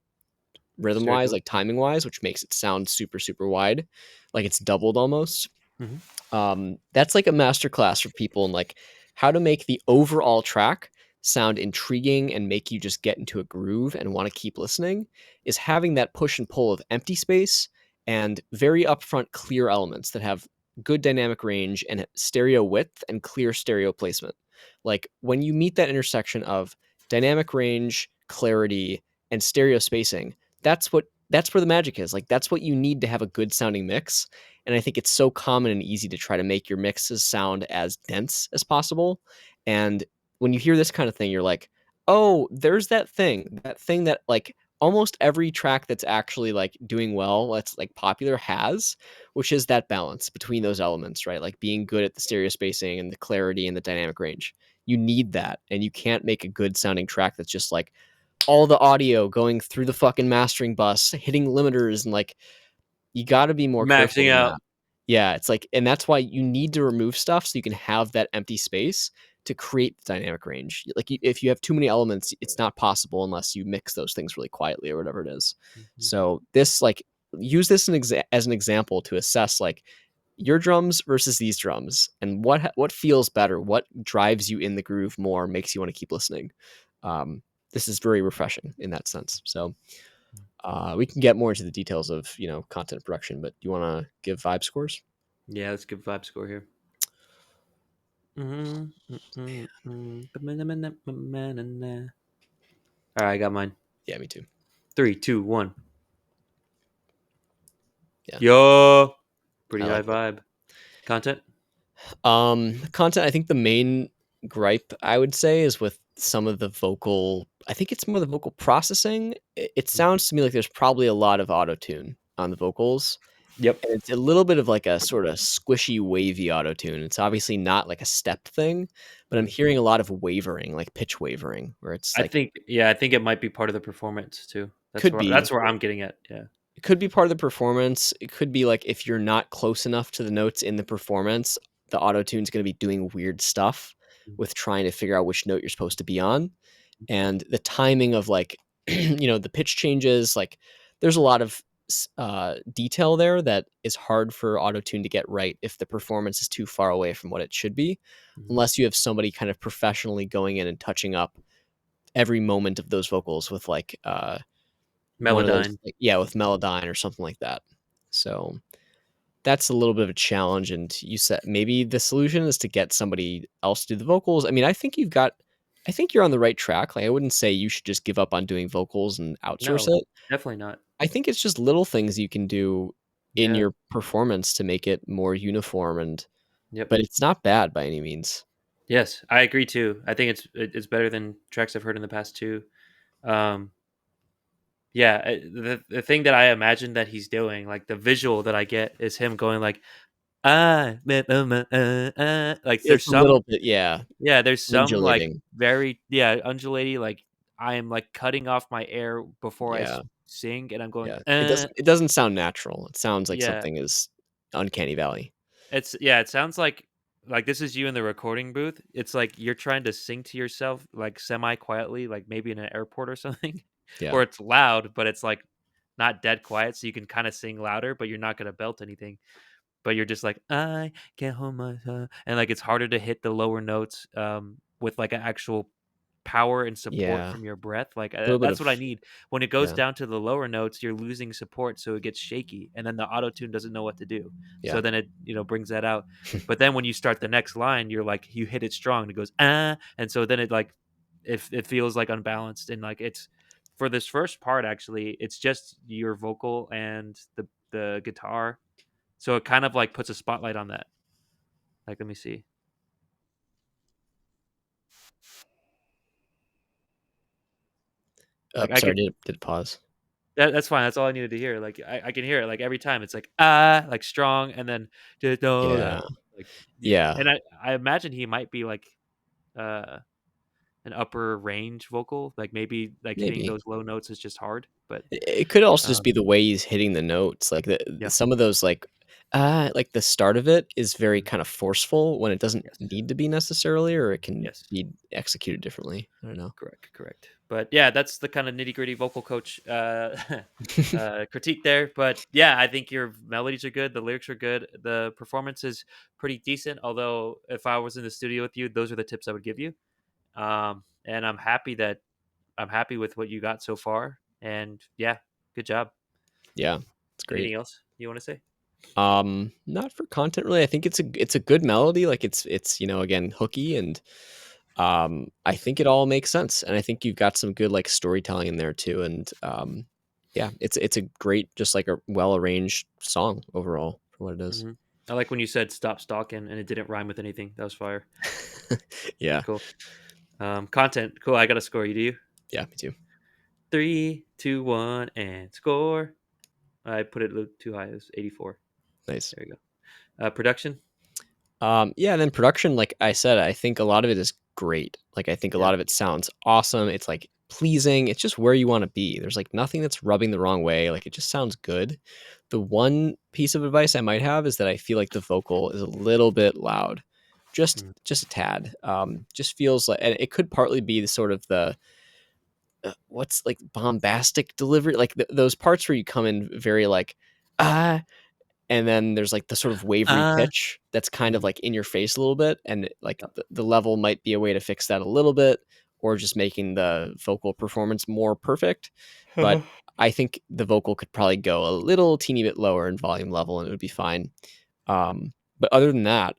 B: wise,
A: Stereotype.
B: like timing wise, which makes it sound super, super wide, like it's doubled almost.
A: Mhm.
B: That's like a masterclass for people in like how to make the overall track sound intriguing and make you just get into a groove and want to keep listening, is having that push and pull of empty space and very upfront clear elements that have good dynamic range and stereo width and clear stereo placement. Like when you meet that intersection of dynamic range, clarity, and stereo spacing, that's where the magic is. Like that's what you need to have a good sounding mix, and I think it's so common and easy to try to make your mixes sound as dense as possible. And when you hear this kind of thing, you're like, oh, there's that thing that like almost every track that's actually like doing well, that's like popular has, which is that balance between those elements, right? Like being good at the stereo spacing and the clarity and the dynamic range. You need that. And you can't make a good sounding track that's just like all the audio going through the fucking mastering bus, hitting limiters and like you gotta be more careful
A: Maxing
B: than
A: out.
B: that. Yeah, it's like and that's why you need to remove stuff so you can have that empty space to create the dynamic range. Like, if you have too many elements, it's not possible unless you mix those things really quietly or whatever it is.
A: Mhm.
B: So, this, like use this as an example to assess, like, your drums versus these drums and what feels better, what drives you in the groove more, makes you wanna keep listening. Um, this is very refreshing in that sense. So we can get more into the details of content production, but do you want to give vibe scores?
A: Yeah, let's give vibe score here. Mhm, ba-na-na-na-na-na-na. All right, I got mine.
B: Yeah, me too.
A: 3, 2, 1.
B: Yeah,
A: Yo,
B: I
A: pretty high
B: like it.
A: vibe. Content.
B: Content. I think the main gripe I would say is with some of the vocal. I think it's more the vocal processing. It
A: Mhm.
B: sounds to me like there's probably a lot of auto tune on the vocals,
A: Yep.
B: and it's a little bit of like a sort of squishy, wavy auto tune. It's obviously not like a step thing, but I'm hearing a lot of wavering, like pitch wavering, where it's
A: I
B: like
A: think yeah, I think it might be part of the performance too.
B: could be.
A: That's where I'm getting at. Yeah.
B: It could be part of the performance. It could be like if you're not close enough to the notes in the performance, the auto tune's going to be doing weird stuff
A: Mhm.
B: with trying to figure out which note you're supposed to be on. And the timing of like, the pitch changes, like there's a lot of detail there that is hard for auto tune to get right if the performance is too far away from what it should be,
A: Mhm.
B: unless you have somebody kind of professionally going in and touching up every moment of those vocals with like one of those,
A: Melodyne.
B: like, yeah, with Melodyne or something like that. So that's a little bit of a challenge. And you said maybe the solution is to get somebody else to do the vocals. I mean, I think you're on the right track. Like, I wouldn't say you should just give up on doing vocals and outsource
A: No,
B: it.
A: definitely not.
B: I think it's just little things you can do in
A: Yeah.
B: your performance to make it more uniform, and
A: Yep.
B: but it's not bad by any means.
A: Yes, I agree too. I think it's better than tracks I've heard in the past too. Um, yeah, the thing that I imagine that he's doing, like the visual that I get, is him going like like there's
B: It's a
A: some
B: little bit, yeah,
A: yeah, there's some like
B: undulating.
A: very yeah undulating like I am like cutting off my air before
B: Yeah,
A: sing, and I'm going
B: yeah. It doesn't sound natural. It sounds like
A: yeah.
B: something is uncanny valley.
A: It's yeah, it sounds like this is you in the recording booth. It's like you're trying to sing to yourself like semi quietly, like maybe in an airport or something,
B: Yeah,
A: or it's loud, but it's like not dead quiet, so you can kind of sing louder, but you're not gonna belt anything. But you're just like I can't hold my tongue, and like it's harder to hit the lower notes with like an actual power and support
B: yeah.
A: from your breath. Like
B: A little bit
A: that's
B: of,
A: what I need. When it goes
B: yeah,
A: down to the lower notes, you're losing support, so it gets shaky, and then the auto tune doesn't know what to do.
B: yeah,
A: So then it brings that out. But then when you start the next line, you're like you hit it strong, and it goes and so then it like it feels like unbalanced, and like it's for this first part actually, it's just your vocal and the guitar, so it kind of like puts a spotlight on that. Like let me see. Like I
B: sorry,
A: could
B: did it pause?
A: that's fine. That's all I needed to hear. Like I can hear it like every time. It's like like strong, and then
B: Yeah,
A: like yeah.
B: yeah,
A: And I imagine he might be like uh an upper range vocal. Like maybe like hitting
B: maybe.
A: those low notes is just hard. But
B: It could also just
A: um
B: be the way he's hitting the notes, like,
A: yeah.
B: some of those, like, the start of it is very
A: Mhm.
B: kind of forceful when it doesn't
A: Yes.
B: need to be necessarily, or it can
A: Yes.
B: be executed differently. I don't know.
A: Correct, correct. But yeah, that's the kind of nitty gritty vocal coach critique there. But yeah, I think your melodies are good, the lyrics are good, the performance is pretty decent. Although if I was in the studio with you, those are the tips I would give you. And I'm happy with what you got so far. And yeah, good job.
B: Yeah, it's great.
A: Anything else you want to say?
B: Not for content really. I think it's a good melody, like, it's, again, hooky, and, I think it all makes sense, and I think you've got some good, like, storytelling in there too, and, yeah, it's a great, just, like, a well-arranged song overall for what it is.
A: Hmm. I like when you said stop stalking and it didn't rhyme with anything. That was fire.
B: Yeah.
A: Cool. Content. Cool. I got a score. You do?
B: Yeah, me too.
A: 3, 2, 1, and score. I put it a little too high. It was 84.
B: Nice.
A: There you go. Production.
B: Yeah, and then production, like I said, I think a lot of it is great. Like, I think a
A: Yeah.
B: lot of it sounds awesome. It's like pleasing. It's just where you want to be. There's like nothing that's rubbing the wrong way. Like, it just sounds good. The one piece of advice I might have is that I feel like the vocal is a little bit loud, just
A: Mm.
B: just a tad. Just feels like, and it could partly be the sort of the what's like bombastic delivery, like those parts where you come in very like ah, and then there's like the sort of wavery
A: Uh,
B: pitch that's kind of
A: mm,
B: like in your face a little bit, and like
A: yep.
B: the level might be a way to fix that a little bit, or just making the vocal performance more perfect. But I think the vocal could probably go a little teeny bit lower in volume level and it would be fine. But other than that,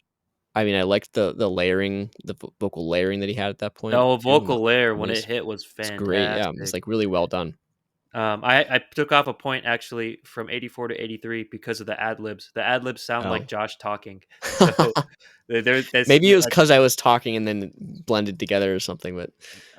B: I mean, I liked the layering, the vocal layering that he had at that point
A: Oh,
B: too. And
A: vocal layer when it
B: harmonies.
A: hit was
B: It's great. Yeah, it's
A: fantastic.
B: like really well done.
A: I took off a point actually from 84 to 83 because of the ad libs. The ad libs sound like
B: Oh.
A: Josh talking. So there's
B: Maybe it was because I was talking and then blended together or something, but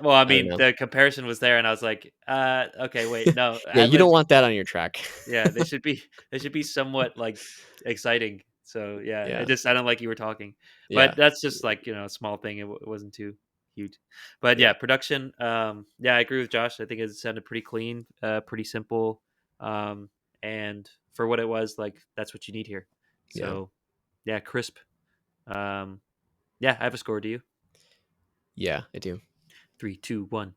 A: well, I
B: I don't
A: mean,
B: know.
A: the comparison was there, and I was like, okay, wait, no,
B: Yeah,
A: ad
B: you don't
A: libs.
B: want that on your track.
A: Yeah, they should be somewhat like exciting. So yeah, it
B: Yeah,
A: just I don't like you were talking, but
B: yeah,
A: that's just like a small thing. It wasn't too huge, but
B: yeah,
A: yeah, production. Yeah, I agree with Josh. I think it sounded pretty clean, pretty simple, um, and for what it was, like that's what you need here.
B: yeah,
A: So yeah, crisp. Um, yeah, I have a score. Do you?
B: yeah, I do.
A: 3, 2, 1.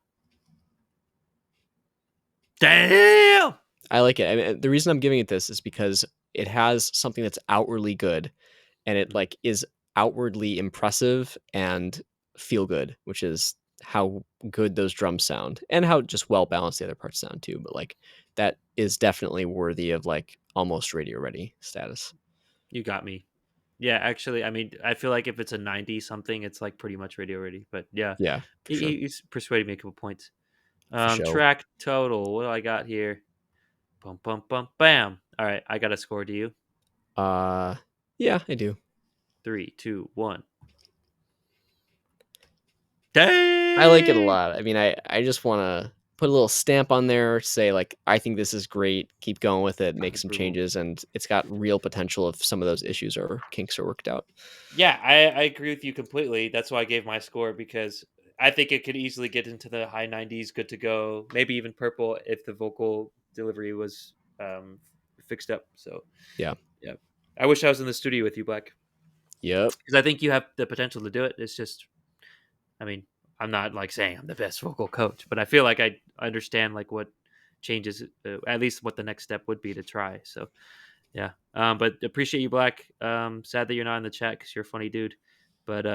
A: Damn.
B: I like it. I mean, the reason I'm giving it this is because it has something that's outwardly good, and it
A: Mhm.
B: like is outwardly impressive and feel good, which is how good those drums sound and how just well balanced the other parts sound too. But like that is definitely worthy of like almost radio ready status.
A: You got me. Yeah, actually, I mean, I feel like if it's a 90 something, it's like pretty much radio ready. But yeah,
B: Yeah, for sure.
A: he's persuaded me a couple points.
B: For sure.
A: Track total. What do I got here? Bum bum bum bam. All right, I got a score to you.
B: Yeah, I do.
A: 3, 2, 1. Dang!
B: I like it a lot. I mean, I just want to put a little stamp on there, say like I think this is great. Keep going with it. Make some
A: Approval.
B: changes, and it's got real potential if some of those issues or kinks are worked out.
A: Yeah, I agree with you completely. That's why I gave my score because I think it could easily get into the high 90s, good to go, maybe even purple if the vocal delivery was um, fixed up. So,
B: Yeah.
A: yeah. I wish I was in the studio with you, Black,
B: Yep.
A: because I think you have the potential to do it. It's just, I mean, I'm not like saying I'm the best vocal coach, but I feel like I understand like what changes, at least what the next step would be to try. So, yeah. But appreciate you, Black. Sad that you're not in the chat because you're a funny dude. But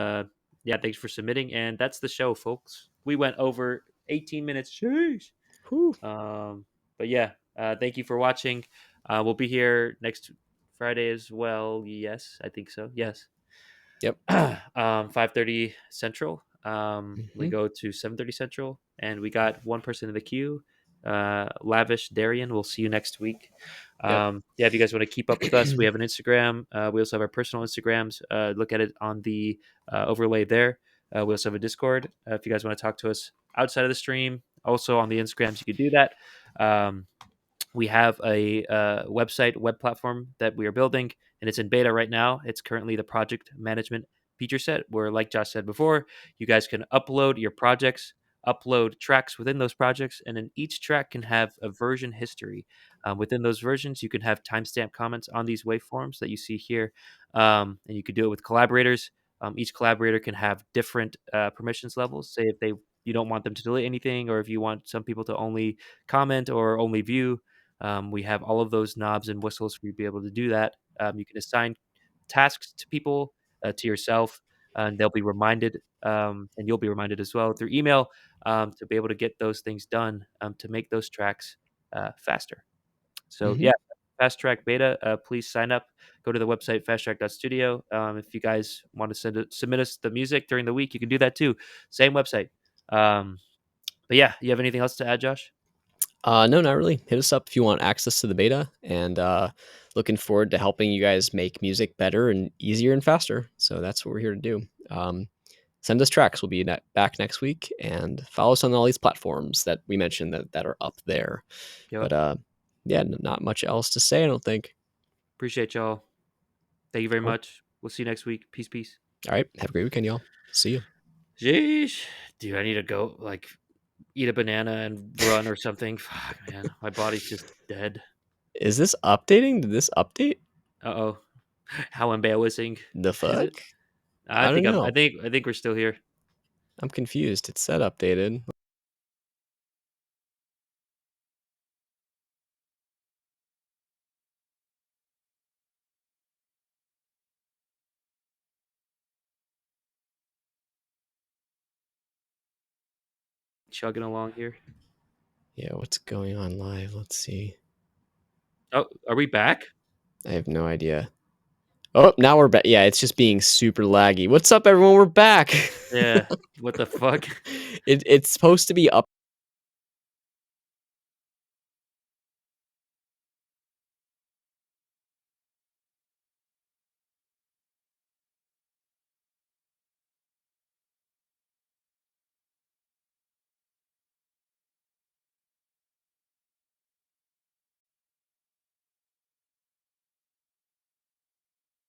A: yeah, thanks for submitting. And that's the show, folks. We went over 18 minutes. Sheesh.
B: Whew.
A: But yeah, thank you for watching. We'll be here next Friday as well. Yes, I think so. Yes.
B: Yep.
A: 5:30 Central. We
B: Hmm.
A: go to 7:30 Central, and we got one person in the queue. Lavish Darian. We'll see you next week.
B: Yep.
A: Yeah, if you guys want to keep up with us, we have an Instagram. We also have our personal Instagrams. Look at it on the overlay there. We also have a Discord. If you guys want to talk to us outside of the stream, also on the Instagrams, you can do that. Um, we have a web platform that we are building, and it's in beta right now. It's currently the project management feature set, where, like Josh said before, you guys can upload your projects, upload tracks within those projects, and then each track can have a version history. Within those versions, you can have timestamp comments on these waveforms that you see here, and you can do it with collaborators. Each collaborator can have different permissions levels. Say if you don't want them to delete anything, or if you want some people to only comment or only view, we have all of those knobs and whistles for you to be able to do that. You can assign tasks to people, to yourself, and they'll be reminded, and you'll be reminded as well through email, to be able to get those things done, to make those tracks faster. So,
B: Hmm.
A: yeah, Fast Track Beta, please sign up. Go to the website fasttrack.studio. If you guys want to submit us the music during the week, you can do that too. Same website. Um, but yeah, you have anything else to add, Josh?
B: No, not really. Hit us up if you want access to the beta, and looking forward to helping you guys make music better and easier and faster. So that's what we're here to do. Send us tracks. We'll be back next week, and follow us on all these platforms that we mentioned that are up there.
A: Yep.
B: But yeah, not much else to say, I don't think.
A: Appreciate y'all. Thank you very
B: Cool.
A: much. We'll see you next week. Peace, peace.
B: All right. Have a great weekend, y'all. See you.
A: Jeez. Dude, I need to go like eat a banana and run or something. Fuck, man. My body's just dead.
B: Is this updating? Did this update?
A: Uh-oh. How embarrassing.
B: The
A: Is it?
B: fuck? I don't know.
A: I think we're still here.
B: I'm confused. It said updated.
A: Chugging along here.
B: Yeah, what's going on live? Let's see.
A: Oh, are we back?
B: I have no idea. Oh, now we're back. Yeah, it's just being super laggy. What's up, everyone? We're back.
A: Yeah. What the fuck?
B: It's supposed to be up